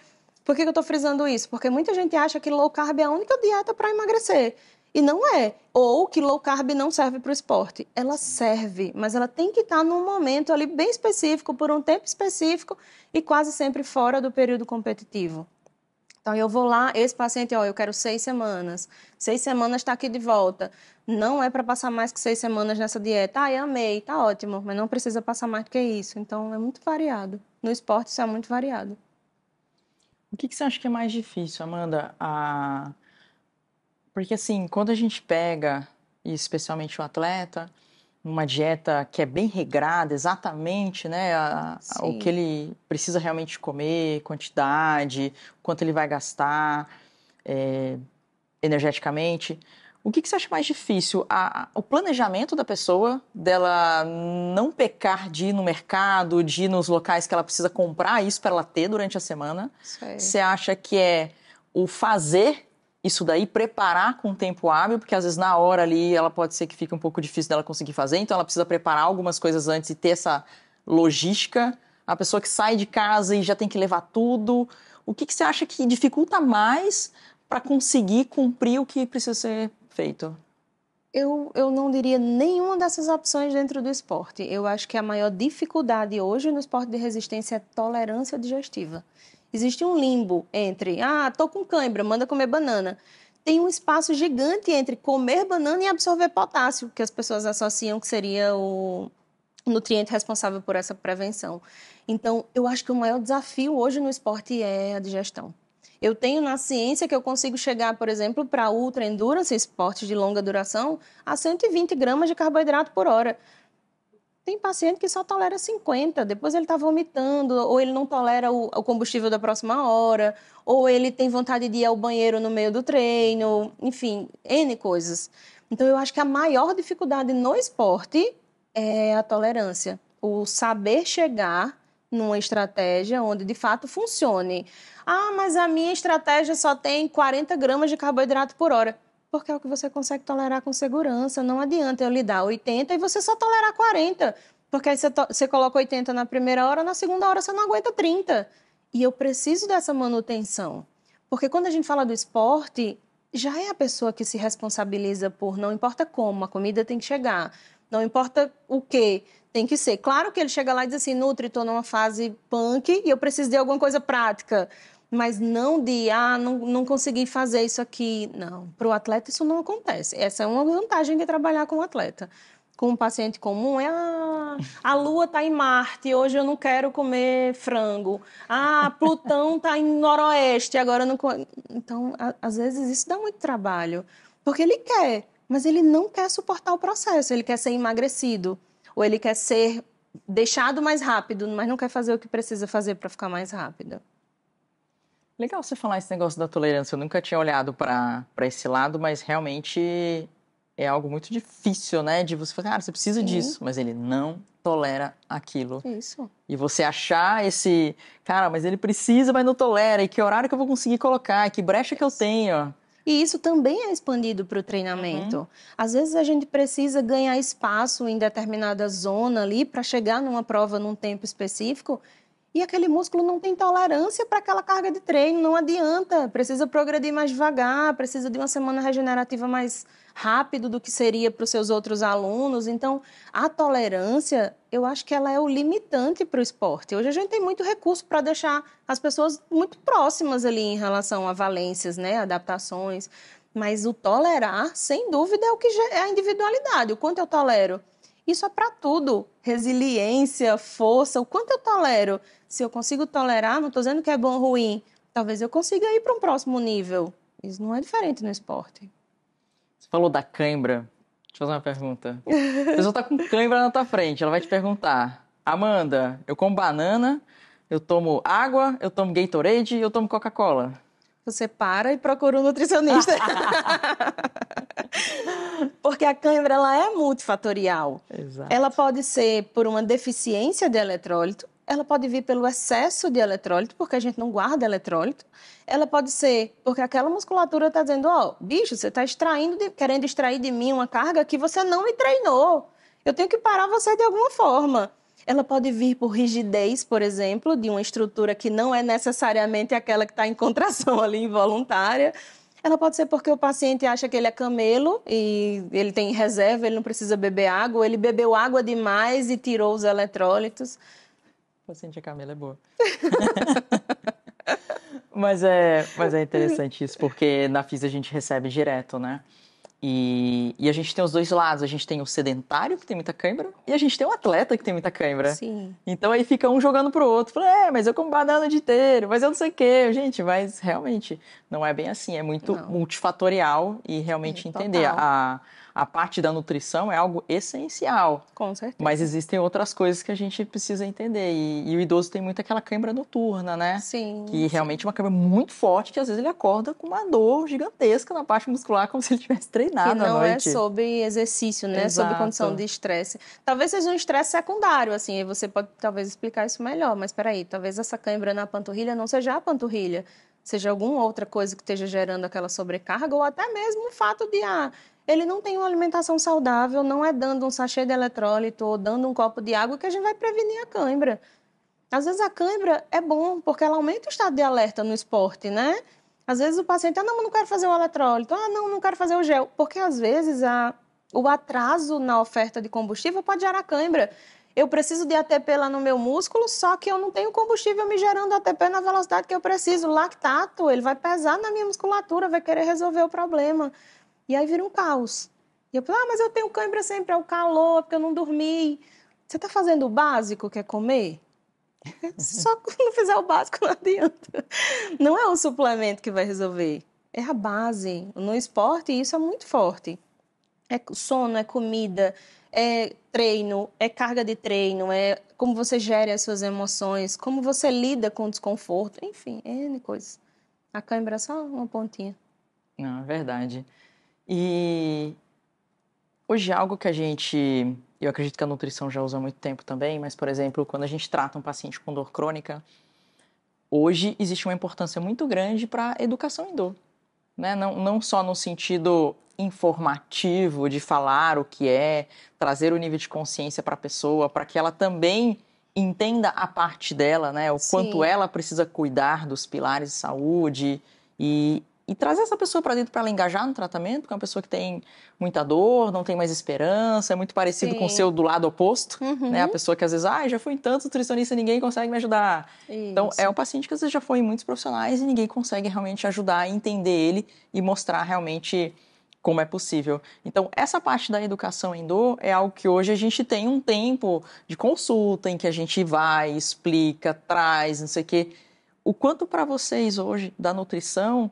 Por que eu estou frisando isso? Porque muita gente acha que low carb é a única dieta para emagrecer. E não é. Ou que low carb não serve para o esporte. Ela serve, mas ela tem que estar num momento ali bem específico, por um tempo específico e quase sempre fora do período competitivo. Então, eu vou lá, esse paciente, eu quero 6 semanas. 6 semanas está aqui de volta. Não é para passar mais que 6 semanas nessa dieta. Eu amei, tá ótimo, mas não precisa passar mais do que isso. Então, é muito variado. No esporte, isso é muito variado. O que você acha que é mais difícil, Amanda? Porque assim, quando a gente pega, especialmente o atleta, uma dieta que é bem regrada, exatamente, né, o que ele precisa realmente comer, quantidade, quanto ele vai gastar energeticamente. O que você acha mais difícil? O planejamento da pessoa, dela não pecar de ir no mercado, de ir nos locais que ela precisa comprar isso para ela ter durante a semana? Você acha que é o fazer isso daí, preparar com tempo hábil, porque às vezes na hora ali ela pode ser que fique um pouco difícil dela conseguir fazer, então ela precisa preparar algumas coisas antes e ter essa logística. A pessoa que sai de casa e já tem que levar tudo. O que você acha que dificulta mais para conseguir cumprir o que precisa ser feito? Eu não diria nenhuma dessas opções dentro do esporte. Eu acho que a maior dificuldade hoje no esporte de resistência é tolerância digestiva. Existe um limbo entre, tô com cãibra, manda comer banana. Tem um espaço gigante entre comer banana e absorver potássio, que as pessoas associam que seria o nutriente responsável por essa prevenção. Então, eu acho que o maior desafio hoje no esporte é a digestão. Eu tenho na ciência que eu consigo chegar, por exemplo, para ultra endurance, esportes de longa duração, a 120 gramas de carboidrato por hora. Tem paciente que só tolera 50, depois ele está vomitando, ou ele não tolera o combustível da próxima hora, ou ele tem vontade de ir ao banheiro no meio do treino, enfim, N coisas. Então, eu acho que a maior dificuldade no esporte é a tolerância, o saber chegar numa estratégia onde de fato funcione. Mas a minha estratégia só tem 40 gramas de carboidrato por hora. Porque é o que você consegue tolerar com segurança. Não adianta eu lhe dar 80 e você só tolerar 40. Porque aí você coloca 80 na primeira hora, na segunda hora você não aguenta 30. E eu preciso dessa manutenção. Porque quando a gente fala do esporte, já é a pessoa que se responsabiliza por não importa como, a comida tem que chegar. Não importa o que, tem que ser. Claro que ele chega lá e diz assim, Nutri, estou numa fase punk e eu preciso de alguma coisa prática. mas não de, não consegui fazer isso aqui. Não, para o atleta isso não acontece. Essa é uma vantagem de trabalhar com o atleta. Com um paciente comum a Lua está em Marte, hoje eu não quero comer frango. Plutão está em Noroeste, agora eu não... Então, às vezes isso dá muito trabalho, porque ele quer, mas ele não quer suportar o processo, ele quer ser emagrecido, ou ele quer ser deixado mais rápido, mas não quer fazer o que precisa fazer para ficar mais rápido. Legal você falar esse negócio da tolerância. Eu nunca tinha olhado para esse lado, mas realmente é algo muito difícil, né? De você falar, cara, você precisa disso, mas ele não tolera aquilo. Isso. E você achar esse, cara, mas ele precisa, mas não tolera. E que horário que eu vou conseguir colocar? Que brecha que eu tenho? E isso também é expandido para o treinamento. Às vezes a gente precisa ganhar espaço em determinada zona ali para chegar numa prova num tempo específico. E aquele músculo não tem tolerância para aquela carga de treino, não adianta. Precisa progredir mais devagar, precisa de uma semana regenerativa mais rápido do que seria para os seus outros alunos. Então, a tolerância, eu acho que ela é o limitante para o esporte. Hoje a gente tem muito recurso para deixar as pessoas muito próximas ali em relação a valências, né, adaptações. Mas o tolerar, sem dúvida, é o que é a individualidade. O quanto eu tolero? Isso é para tudo. Resiliência, força, o quanto eu tolero. Se eu consigo tolerar, não estou dizendo que é bom ou ruim, talvez eu consiga ir para um próximo nível. Isso não é diferente no esporte. Você falou da cãibra. Deixa eu fazer uma pergunta. A pessoa está com cãibra na tua frente, ela vai te perguntar: Amanda, eu como banana, eu tomo água, eu tomo Gatorade e eu tomo Coca-Cola. Você para e procura um nutricionista. Porque a cãibra ela é multifatorial. Exato. Ela pode ser por uma deficiência de eletrólito, ela pode vir pelo excesso de eletrólito, porque a gente não guarda eletrólito. Ela pode ser porque aquela musculatura está dizendo, bicho, você está querendo extrair de mim uma carga que você não me treinou. Eu tenho que parar você de alguma forma. Ela pode vir por rigidez, por exemplo, de uma estrutura que não é necessariamente aquela que está em contração ali involuntária. Ela pode ser porque o paciente acha que ele é camelo e ele tem reserva, ele não precisa beber água, ou ele bebeu água demais e tirou os eletrólitos. O paciente é camelo, é boa. Mas é interessante isso, porque na FIS a gente recebe direto, né? E a gente tem os dois lados. A gente tem o sedentário, que tem muita cãibra, e a gente tem o atleta, que tem muita cãibra. Sim. Então aí fica um jogando pro outro. Fala, mas eu como banana o dia inteiro, mas eu não sei o quê. Gente, mas realmente não é bem assim. É muito multifatorial e realmente entender. A parte da nutrição é algo essencial. Com certeza. Mas existem outras coisas que a gente precisa entender. E o idoso tem muito aquela cãibra noturna, né? Sim. Que realmente é uma cãibra muito forte, que às vezes ele acorda com uma dor gigantesca na parte muscular, como se ele tivesse treinado à noite. Que não é sobre exercício, né? Exato. Sobre condição de estresse. Talvez seja um estresse secundário, assim, e você pode talvez explicar isso melhor. Mas peraí, talvez essa cãibra na panturrilha não seja a panturrilha, seja alguma outra coisa que esteja gerando aquela sobrecarga, ou até mesmo o fato de, ele não tem uma alimentação saudável, não é dando um sachê de eletrólito ou dando um copo de água que a gente vai prevenir a cãibra. Às vezes a cãibra é bom, porque ela aumenta o estado de alerta no esporte, né? Às vezes o paciente, não quero fazer o eletrólito, não quero fazer o gel. Porque às vezes o atraso na oferta de combustível pode gerar cãibra. Eu preciso de ATP lá no meu músculo, só que eu não tenho combustível me gerando ATP na velocidade que eu preciso. O lactato, ele vai pesar na minha musculatura, vai querer resolver o problema. E aí vira um caos. E eu falo, mas eu tenho cãibra sempre, é o calor, porque eu não dormi. Você está fazendo o básico, que é comer? Só que não fizer o básico não adianta. Não é um suplemento que vai resolver, é a base. No esporte isso é muito forte. É sono, é comida, é treino, é carga de treino, é como você gere as suas emoções, como você lida com o desconforto, enfim, N coisas. A cãibra é só uma pontinha. Não, é verdade. E hoje algo que eu acredito que a nutrição já usa há muito tempo também, mas, por exemplo, quando a gente trata um paciente com dor crônica, hoje existe uma importância muito grande para a educação em dor, né? Não só no sentido informativo de falar o que é, trazer o nível de consciência para a pessoa, para que ela também entenda a parte dela, né? O quanto ela precisa cuidar dos pilares de saúde e e trazer essa pessoa para dentro para ela engajar no tratamento, porque é uma pessoa que tem muita dor, não tem mais esperança, é muito parecido com o seu do lado oposto, né? A pessoa que às vezes, já fui em tantos nutricionistas e ninguém consegue me ajudar. Isso. Então, é um paciente que às vezes já foi em muitos profissionais e ninguém consegue realmente ajudar, entender ele e mostrar realmente como é possível. Então, essa parte da educação em dor é algo que hoje a gente tem um tempo de consulta em que a gente vai, explica, traz, não sei o quê. O quanto para vocês hoje da nutrição,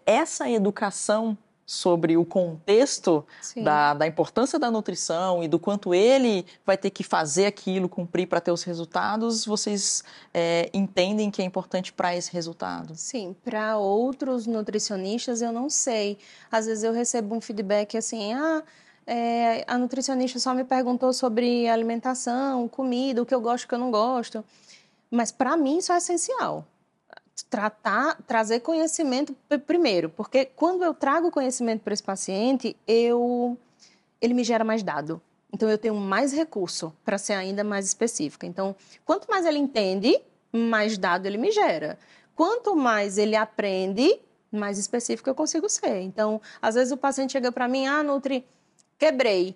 essa educação sobre o contexto da importância da nutrição e do quanto ele vai ter que fazer aquilo, cumprir para ter os resultados, vocês entendem que é importante para esse resultado? Sim, para outros nutricionistas eu não sei. Às vezes eu recebo um feedback assim, a nutricionista só me perguntou sobre alimentação, comida, o que eu gosto e o que eu não gosto. Mas para mim isso é essencial. Trazer conhecimento primeiro, porque quando eu trago conhecimento para esse paciente, ele me gera mais dado. Então, eu tenho mais recurso para ser ainda mais específica. Então, quanto mais ele entende, mais dado ele me gera. Quanto mais ele aprende, mais específico eu consigo ser. Então, às vezes o paciente chega para mim, Nutri, quebrei.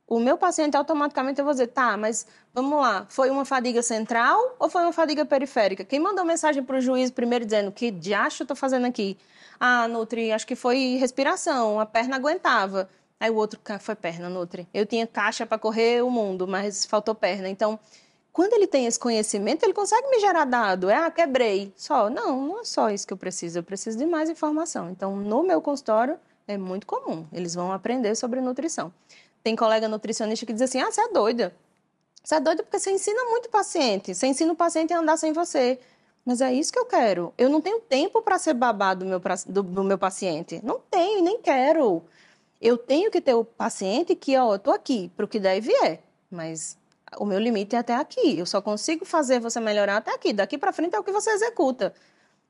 O meu paciente, automaticamente, eu vou dizer, tá, mas vamos lá, foi uma fadiga central ou foi uma fadiga periférica? Quem mandou mensagem para o juiz primeiro dizendo, que diacho eu estou fazendo aqui? Nutri, acho que foi respiração, a perna aguentava. Aí o outro, foi perna, Nutri. Eu tinha caixa para correr o mundo, mas faltou perna. Então, quando ele tem esse conhecimento, ele consegue me gerar dado. Quebrei. Não é só isso que eu preciso de mais informação. Então, no meu consultório, é muito comum. Eles vão aprender sobre nutrição. Tem colega nutricionista que diz assim, você é doida. Você é doida porque você ensina muito o paciente. Você ensina o paciente a andar sem você. Mas é isso que eu quero. Eu não tenho tempo para ser babá do meu paciente. Não tenho e nem quero. Eu tenho que ter o paciente que, eu tô aqui para o que der e vier. Mas o meu limite é até aqui. Eu só consigo fazer você melhorar até aqui. Daqui para frente é o que você executa.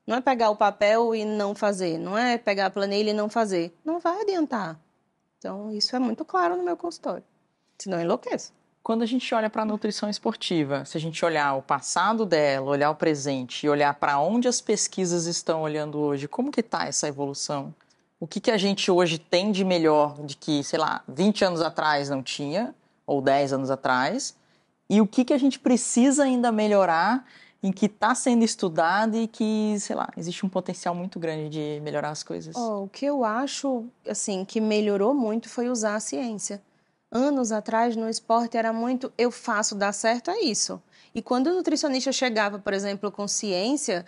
Não é pegar o papel e não fazer. Não é pegar a planilha e não fazer. Não vai adiantar. Então, isso é muito claro no meu consultório. Senão eu enlouqueço. Quando a gente olha para a nutrição esportiva, se a gente olhar o passado dela, olhar o presente e olhar para onde as pesquisas estão olhando hoje, como que está essa evolução? O que a gente hoje tem de melhor de que, 20 anos atrás não tinha, ou 10 anos atrás, e o que a gente precisa ainda melhorar em que está sendo estudado e que, existe um potencial muito grande de melhorar as coisas? O que eu acho, assim, que melhorou muito foi usar a ciência. Anos atrás, no esporte, era muito, eu faço, dá certo, é isso. E quando o nutricionista chegava, por exemplo, com ciência,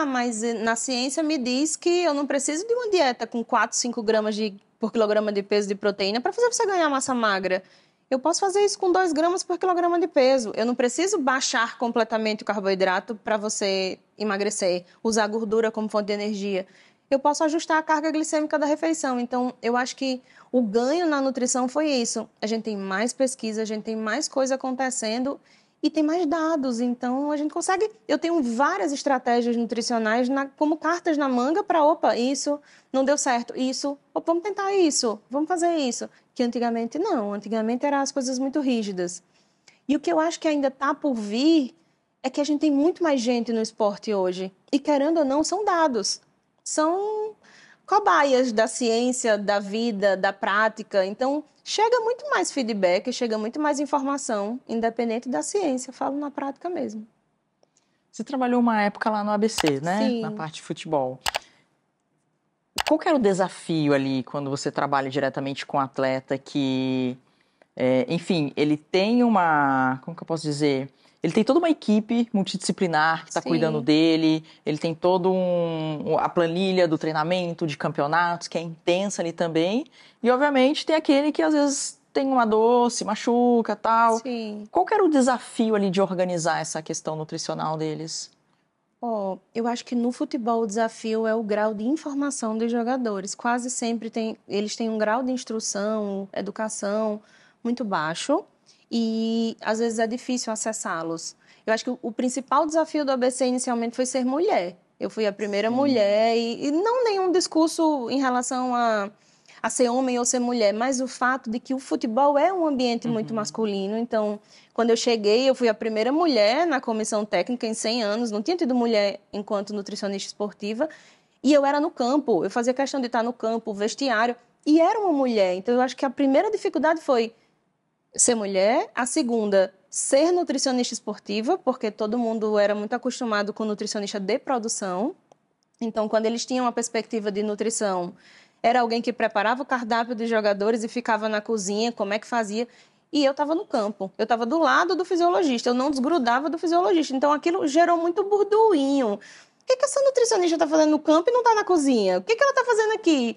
mas na ciência me diz que eu não preciso de uma dieta com 4, 5 gramas por quilograma de peso de proteína para fazer você ganhar massa magra. Eu posso fazer isso com 2 gramas por quilograma de peso. Eu não preciso baixar completamente o carboidrato para você emagrecer, usar gordura como fonte de energia. Eu posso ajustar a carga glicêmica da refeição. Então, eu acho que o ganho na nutrição foi isso. A gente tem mais pesquisa, a gente tem mais coisa acontecendo e tem mais dados. Então, a gente consegue... Eu tenho várias estratégias nutricionais como cartas na manga para, isso não deu certo, isso, vamos tentar isso, vamos fazer isso. Que antigamente não. Antigamente eram as coisas muito rígidas. E o que eu acho que ainda está por vir é que a gente tem muito mais gente no esporte hoje. E, querendo ou não, são dados. São cobaias da ciência, da vida, da prática. Então, chega muito mais feedback, chega muito mais informação, independente da ciência. Eu falo na prática mesmo. Você trabalhou uma época lá no ABC, né? Sim. Na parte de futebol. Qual que era o desafio ali quando você trabalha diretamente com um atleta que, enfim, ele tem como que eu posso dizer? Ele tem toda uma equipe multidisciplinar que está cuidando dele, ele tem toda a planilha do treinamento, de campeonatos, que é intensa ali também. E, obviamente, tem aquele que, às vezes, tem uma dor, se machuca e tal. Sim. Qual que era o desafio ali de organizar essa questão nutricional deles? Eu acho que no futebol o desafio é o grau de informação dos jogadores. Quase sempre eles têm um grau de instrução, educação muito baixo. E às vezes é difícil acessá-los. Eu acho que o principal desafio do ABC inicialmente foi ser mulher. Eu fui a primeira mulher e não nenhum discurso em relação a ser homem ou ser mulher, mas o fato de que o futebol é um ambiente muito masculino. Então, quando eu cheguei, eu fui a primeira mulher na comissão técnica em 100 anos, não tinha tido mulher enquanto nutricionista esportiva. E eu era no campo, eu fazia questão de estar no campo, vestiário, e era uma mulher. Então, eu acho que a primeira dificuldade foi ser mulher, a segunda, ser nutricionista esportiva, porque todo mundo era muito acostumado com nutricionista de produção. Então, quando eles tinham uma perspectiva de nutrição, era alguém que preparava o cardápio dos jogadores e ficava na cozinha, como é que fazia. E eu estava no campo, eu estava do lado do fisiologista, eu não desgrudava do fisiologista. Então, aquilo gerou muito burburinho. O que essa nutricionista está fazendo no campo e não está na cozinha? O que ela está fazendo aqui?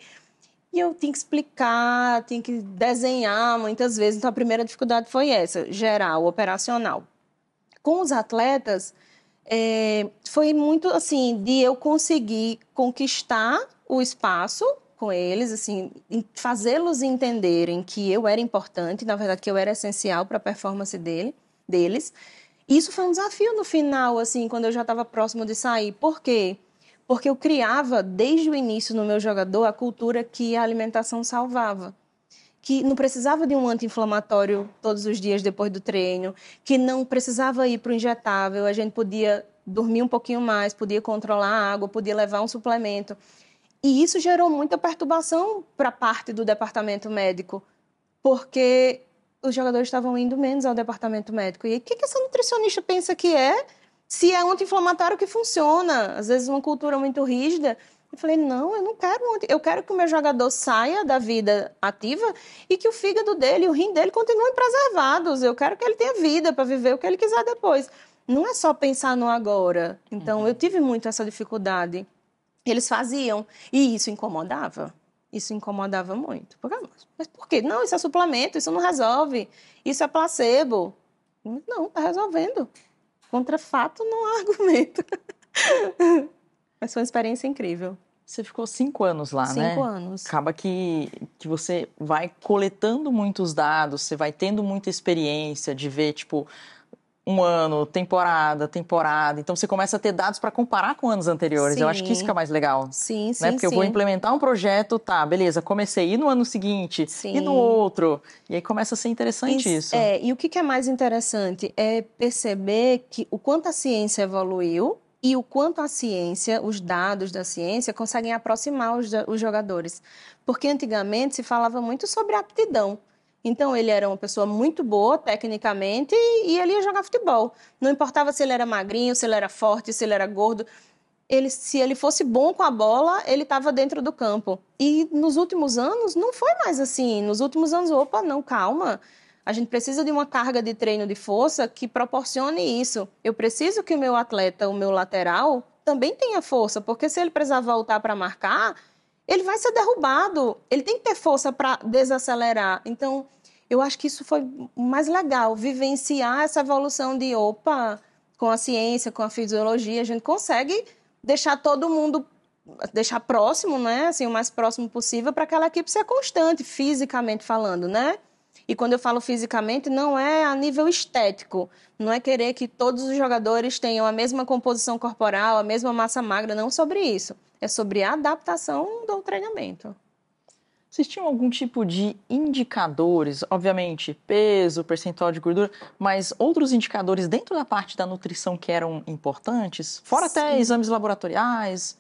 E eu tinha que explicar, tinha que desenhar muitas vezes. Então, a primeira dificuldade foi essa, geral, operacional. Com os atletas, foi muito assim, de eu conseguir conquistar o espaço com eles, assim, fazê-los entenderem que eu era importante, na verdade, que eu era essencial para a performance deles. Isso foi um desafio no final, assim, quando eu já estava próximo de sair. Por quê? Porque eu criava, desde o início no meu jogador, a cultura que a alimentação salvava. Que não precisava de um anti-inflamatório todos os dias depois do treino, que não precisava ir para o injetável, a gente podia dormir um pouquinho mais, podia controlar a água, podia levar um suplemento. E isso gerou muita perturbação para parte do departamento médico, porque os jogadores estavam indo menos ao departamento médico. E o que essa nutricionista pensa que é? Se é um anti-inflamatório que funciona, às vezes uma cultura muito rígida. Eu falei, não, eu não quero, eu quero que o meu jogador saia da vida ativa e que o fígado dele, o rim dele continuem preservados. Eu quero que ele tenha vida para viver o que ele quiser depois. Não é só pensar no agora. Então, eu tive muito essa dificuldade. Eles faziam, e isso incomodava. Isso incomodava muito. Mas por quê? Não, isso é suplemento, isso não resolve. Isso é placebo. Não, está resolvendo. Contra fato, não há argumento. Mas foi uma experiência incrível. Você ficou 5 anos lá, né? 5 anos. Acaba que você vai coletando muitos dados, você vai tendo muita experiência de ver, tipo, um ano, temporada. Então, você começa a ter dados para comparar com anos anteriores. Sim. Eu acho que isso que é mais legal. Sim, né? Porque eu vou implementar um projeto, tá, beleza, comecei, e no ano seguinte, Sim. e no outro. E aí começa a ser interessante isso. E o que é mais interessante é perceber que o quanto a ciência evoluiu e o quanto a ciência, os dados da ciência, conseguem aproximar os jogadores. Porque antigamente se falava muito sobre aptidão. Então, ele era uma pessoa muito boa, tecnicamente, e ele ia jogar futebol. Não importava se ele era magrinho, se ele era forte, se ele era gordo. Se ele fosse bom com a bola, ele estava dentro do campo. E nos últimos anos, não foi mais assim. Nos últimos anos, não, calma. A gente precisa de uma carga de treino de força que proporcione isso. Eu preciso que o meu atleta, o meu lateral, também tenha força, porque se ele precisar voltar para marcar, ele vai ser derrubado. Ele tem que ter força para desacelerar. Então, eu acho que isso foi o mais legal, vivenciar essa evolução de, com a ciência, com a fisiologia, a gente consegue deixar todo mundo, deixar próximo, né? Assim, o mais próximo possível para aquela equipe ser constante, fisicamente falando, né? E quando eu falo fisicamente, não é a nível estético. Não é querer que todos os jogadores tenham a mesma composição corporal, a mesma massa magra, não sobre isso. É sobre a adaptação do treinamento. Vocês tinham algum tipo de indicadores, obviamente, peso, percentual de gordura, mas outros indicadores dentro da parte da nutrição que eram importantes? Fora Sim. Até exames laboratoriais?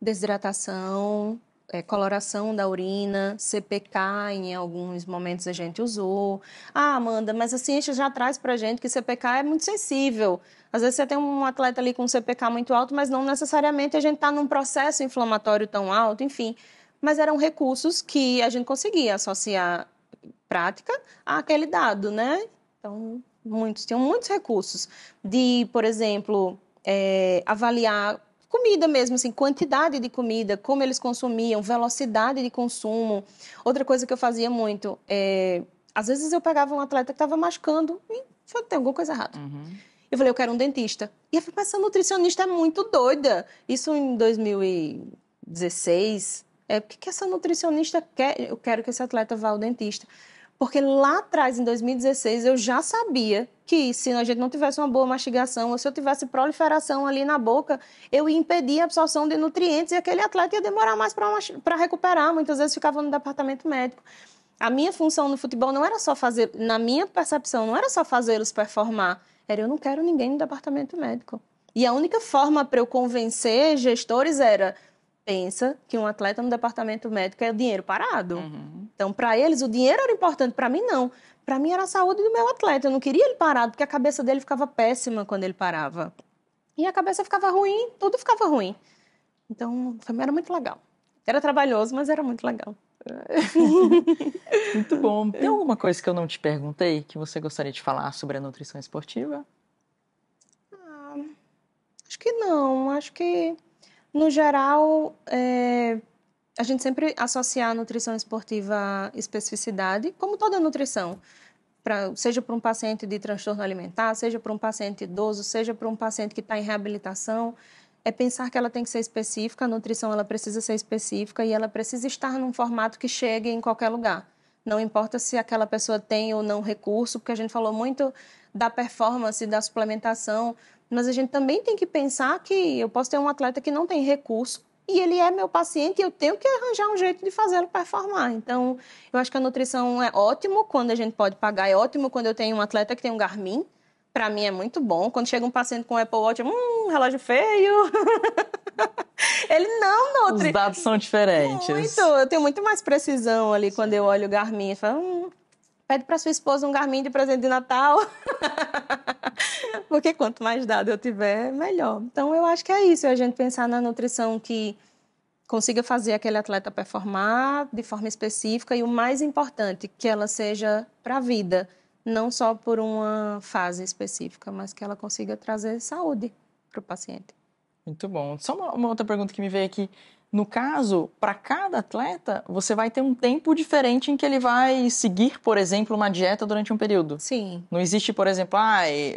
Desidratação, coloração da urina, CPK, em alguns momentos a gente usou. Amanda, mas a ciência já traz pra gente que CPK é muito sensível. Às vezes você tem um atleta ali com CPK muito alto, mas não necessariamente a gente está num processo inflamatório tão alto, enfim. Mas eram recursos que a gente conseguia associar prática àquele dado, né? Então, tinham muitos recursos de, por exemplo, avaliar comida mesmo, assim, quantidade de comida, como eles consumiam, velocidade de consumo. Outra coisa que eu fazia muito, às vezes eu pegava um atleta que estava machucando e tem alguma coisa errada. Eu falei, eu quero um dentista. E eu falei, mas essa nutricionista é muito doida. Isso em 2016. O que essa nutricionista quer? Eu quero que esse atleta vá ao dentista. Porque lá atrás, em 2016, eu já sabia que se a gente não tivesse uma boa mastigação, ou se eu tivesse proliferação ali na boca, eu ia impedir a absorção de nutrientes e aquele atleta ia demorar mais para recuperar. Muitas vezes ficava no departamento médico. A minha função no futebol não era só fazer, na minha percepção, não era só fazê-los performar. Eu não quero ninguém no departamento médico. E a única forma para eu convencer gestores era pensa que um atleta no departamento médico é o dinheiro parado. Então, para eles, o dinheiro era importante, para mim não. Para mim era a saúde do meu atleta, eu não queria ele parado, porque a cabeça dele ficava péssima quando ele parava. E a cabeça ficava ruim, tudo ficava ruim. Então, era muito legal. Era trabalhoso, mas era muito legal. Muito bom. Tem alguma coisa que eu não te perguntei que você gostaria de falar sobre a nutrição esportiva? Acho que não. Acho que, no geral, a gente sempre associa a nutrição esportiva à especificidade, como toda nutrição. Seja para um paciente de transtorno alimentar, seja para um paciente idoso, seja para um paciente que está em reabilitação, é pensar que ela tem que ser específica, a nutrição ela precisa ser específica e ela precisa estar num formato que chegue em qualquer lugar. Não importa se aquela pessoa tem ou não recurso, porque a gente falou muito da performance, da suplementação, mas a gente também tem que pensar que eu posso ter um atleta que não tem recurso e ele é meu paciente e eu tenho que arranjar um jeito de fazê-lo performar. Então, eu acho que a nutrição é ótimo quando a gente pode pagar, é ótimo quando eu tenho um atleta que tem um Garmin. Para mim é muito bom. Quando chega um paciente com Apple Watch, relógio feio. Ele não Os dados são diferentes. Muito. Eu tenho muito mais precisão ali quando eu olho o Garmin. Eu falo, pede para sua esposa um Garmin de presente de Natal. Porque quanto mais dado eu tiver, melhor. Então, eu acho que é isso. É a gente pensar na nutrição que consiga fazer aquele atleta performar de forma específica e o mais importante, que ela seja para a vida. Não só por uma fase específica, mas que ela consiga trazer saúde para o paciente. Muito bom. Só uma outra pergunta que me veio aqui. No caso, para cada atleta, você vai ter um tempo diferente em que ele vai seguir, por exemplo, uma dieta durante um período. Sim. Não existe, por exemplo,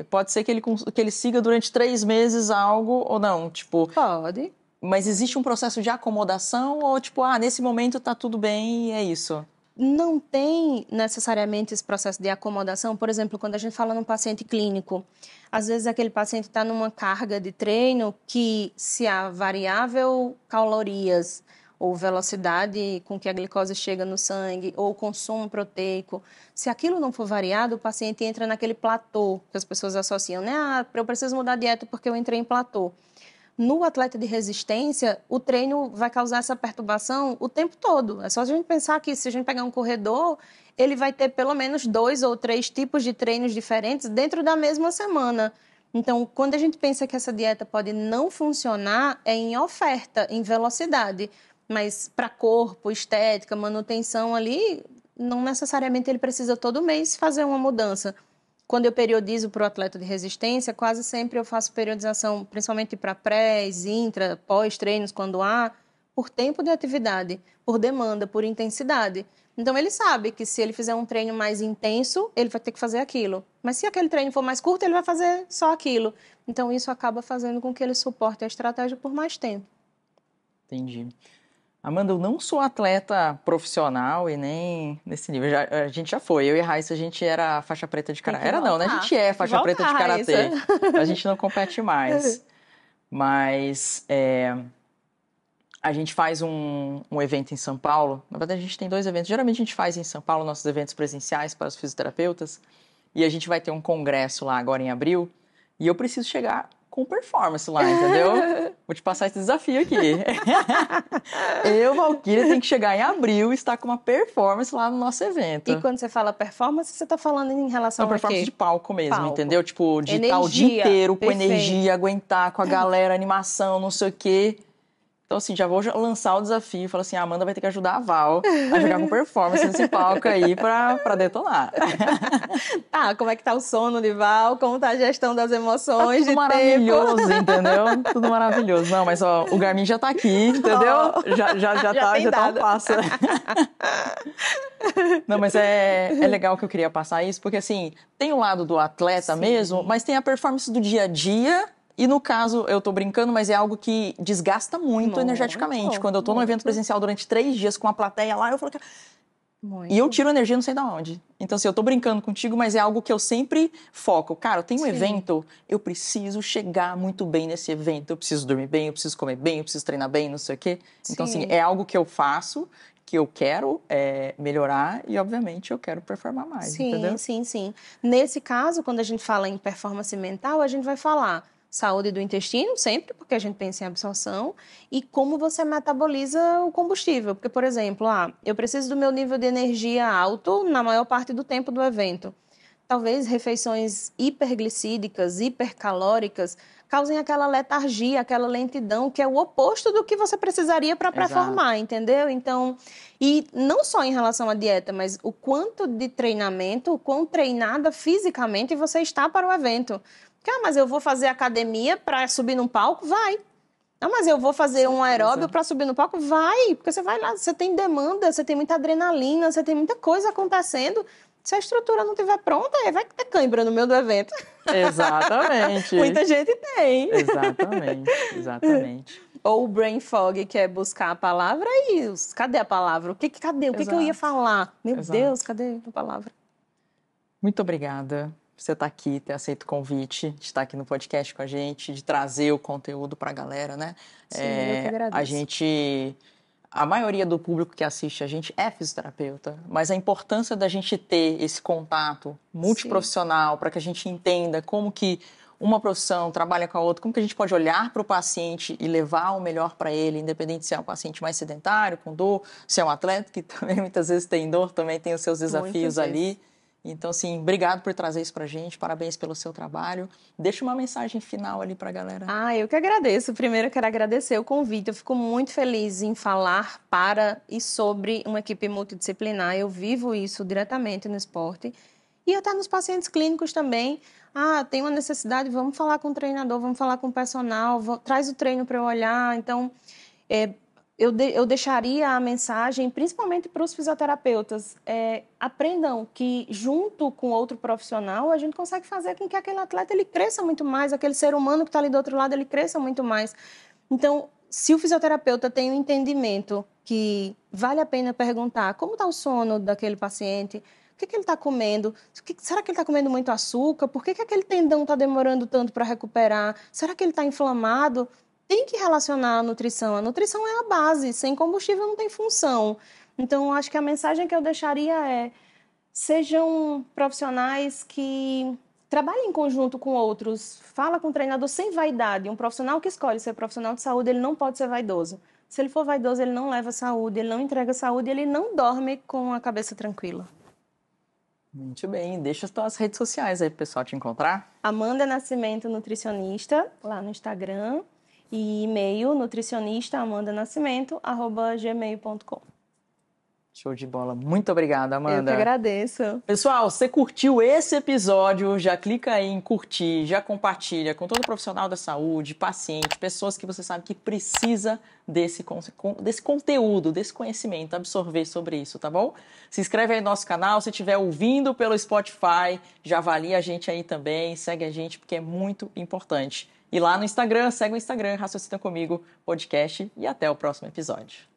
pode ser que ele siga durante 3 meses algo ou não, tipo... Pode. Mas existe um processo de acomodação ou, tipo, nesse momento tá tudo bem e é isso? Não tem necessariamente esse processo de acomodação. Por exemplo, quando a gente fala num paciente clínico, às vezes aquele paciente está numa carga de treino que, se a variável calorias ou velocidade com que a glicose chega no sangue ou consumo proteico, se aquilo não for variado, o paciente entra naquele platô que as pessoas associam, né? Eu preciso mudar a dieta porque eu entrei em platô. No atleta de resistência, o treino vai causar essa perturbação o tempo todo. É só a gente pensar que se a gente pegar um corredor, ele vai ter pelo menos 2 ou 3 tipos de treinos diferentes dentro da mesma semana. Então, quando a gente pensa que essa dieta pode não funcionar, é em oferta, em velocidade. Mas para corpo, estética, manutenção ali, não necessariamente ele precisa todo mês fazer uma mudança. Quando eu periodizo para o atleta de resistência, quase sempre eu faço periodização, principalmente para prés, intra, pós-treinos, quando há, por tempo de atividade, por demanda, por intensidade. Então, ele sabe que se ele fizer um treino mais intenso, ele vai ter que fazer aquilo. Mas se aquele treino for mais curto, ele vai fazer só aquilo. Então, isso acaba fazendo com que ele suporte a estratégia por mais tempo. Entendi. Amanda, eu não sou atleta profissional e nem nesse nível. A gente já foi. Eu e a Raíssa, a gente era faixa preta de karatê. Era não, né? A gente é faixa preta de karatê. A gente não compete mais. Mas a gente faz um evento em São Paulo. Na verdade, a gente tem 2 eventos. Geralmente a gente faz em São Paulo nossos eventos presenciais para os fisioterapeutas. E a gente vai ter um congresso lá agora em abril. E eu preciso chegar com performance lá, entendeu? Vou te passar esse desafio aqui. Eu, Valquíria, tenho que chegar em abril e estar com uma performance lá no nosso evento. E quando você fala performance, você está falando em relação a quê? Performance de palco mesmo, palco. Entendeu? Tipo, de estar o dia inteiro com energia, aguentar com a galera, animação, não sei o quê. Então, assim, já vou lançar o desafio. Falo assim, a Amanda vai ter que ajudar a Val a jogar com performance nesse palco aí pra detonar. Tá, como é que tá o sono de Val? Como tá a gestão das emoções tudo de maravilhoso, tempo? Entendeu? Tudo maravilhoso. Não, mas ó, o Garmin já tá aqui, entendeu? Já tá um passo. Não, mas é legal que eu queria passar isso, porque assim, tem o lado do atleta mesmo, mas tem a performance do dia a dia. E no caso, eu tô brincando, mas é algo que desgasta muito energeticamente. Quando eu tô num evento presencial durante 3 dias com a plateia lá, eu falo... E eu tiro energia não sei de onde. Então, assim, eu tô brincando contigo, mas é algo que eu sempre foco. Cara, eu tenho um evento, eu preciso chegar muito bem nesse evento. Eu preciso dormir bem, eu preciso comer bem, eu preciso treinar bem, não sei o quê. Então, assim, é algo que eu faço, que eu quero melhorar e, obviamente, eu quero performar mais, entendeu? Sim. Nesse caso, quando a gente fala em performance mental, a gente vai falar saúde do intestino, sempre, porque a gente pensa em absorção, e como você metaboliza o combustível. Porque, por exemplo, eu preciso do meu nível de energia alto na maior parte do tempo do evento. Talvez refeições hiperglicídicas, hipercalóricas, causem aquela letargia, aquela lentidão, que é o oposto do que você precisaria para performar, entendeu? Então, e não só em relação à dieta, mas o quanto de treinamento, o quão treinada fisicamente você está para o evento. Porque, mas eu vou fazer academia para subir num palco? Vai. Não, mas eu vou fazer um aeróbio para subir no palco? Vai, porque você vai lá, você tem demanda, você tem muita adrenalina, você tem muita coisa acontecendo. Se a estrutura não estiver pronta, aí vai ter cãibra no meio do evento. Exatamente. Muita gente tem. Exatamente. Ou o brain fog, que é buscar a palavra e cadê a palavra? Cadê? O que eu ia falar? Meu Deus, cadê a palavra? Muito obrigada por você estar aqui, ter aceito o convite, de estar aqui no podcast com a gente, de trazer o conteúdo para a galera, né? Sim, eu que agradeço. A maioria do público que assiste a gente é fisioterapeuta, mas a importância da gente ter esse contato multiprofissional para que a gente entenda como que uma profissão trabalha com a outra, como que a gente pode olhar para o paciente e levar o melhor para ele, independente se é um paciente mais sedentário, com dor, se é um atleta que também muitas vezes tem dor, também tem os seus desafios ali. Então, assim, obrigado por trazer isso pra gente, parabéns pelo seu trabalho. Deixa uma mensagem final ali pra galera. Eu que agradeço. Primeiro, eu quero agradecer o convite. Eu fico muito feliz em falar para e sobre uma equipe multidisciplinar. Eu vivo isso diretamente no esporte. E até nos pacientes clínicos também. Tem uma necessidade, vamos falar com o treinador, vamos falar com o personal, traz o treino para eu olhar. Então, eu deixaria a mensagem, principalmente para os fisioterapeutas, aprendam que junto com outro profissional, a gente consegue fazer com que aquele atleta ele cresça muito mais, aquele ser humano que está ali do outro lado, ele cresça muito mais. Então, se o fisioterapeuta tem um entendimento que vale a pena perguntar como está o sono daquele paciente, o que ele está comendo, será que ele está comendo muito açúcar, por que aquele tendão está demorando tanto para recuperar, será que ele está inflamado? Tem que relacionar a nutrição. A nutrição é a base. Sem combustível não tem função. Então, acho que a mensagem que eu deixaria é: sejam profissionais que trabalhem em conjunto com outros. Fala com o treinador sem vaidade. Um profissional que escolhe ser profissional de saúde, ele não pode ser vaidoso. Se ele for vaidoso, ele não leva saúde, ele não entrega saúde, ele não dorme com a cabeça tranquila. Muito bem. Deixa as tuas redes sociais aí para o pessoal te encontrar. Amanda Nascimento, nutricionista, lá no Instagram. E e-mail nutricionista@gmail.com. Show de bola. Muito obrigada, Amanda. Eu que agradeço. Pessoal, você curtiu esse episódio, já clica aí em curtir, já compartilha com todo profissional da saúde, paciente, pessoas que você sabe que precisa desse conteúdo, desse conhecimento, absorver sobre isso, tá bom? Se inscreve aí no nosso canal, se estiver ouvindo pelo Spotify, já avalia a gente aí também, segue a gente porque é muito importante. E lá no Instagram, segue o Instagram, Raciocina Comigo Podcast e até o próximo episódio.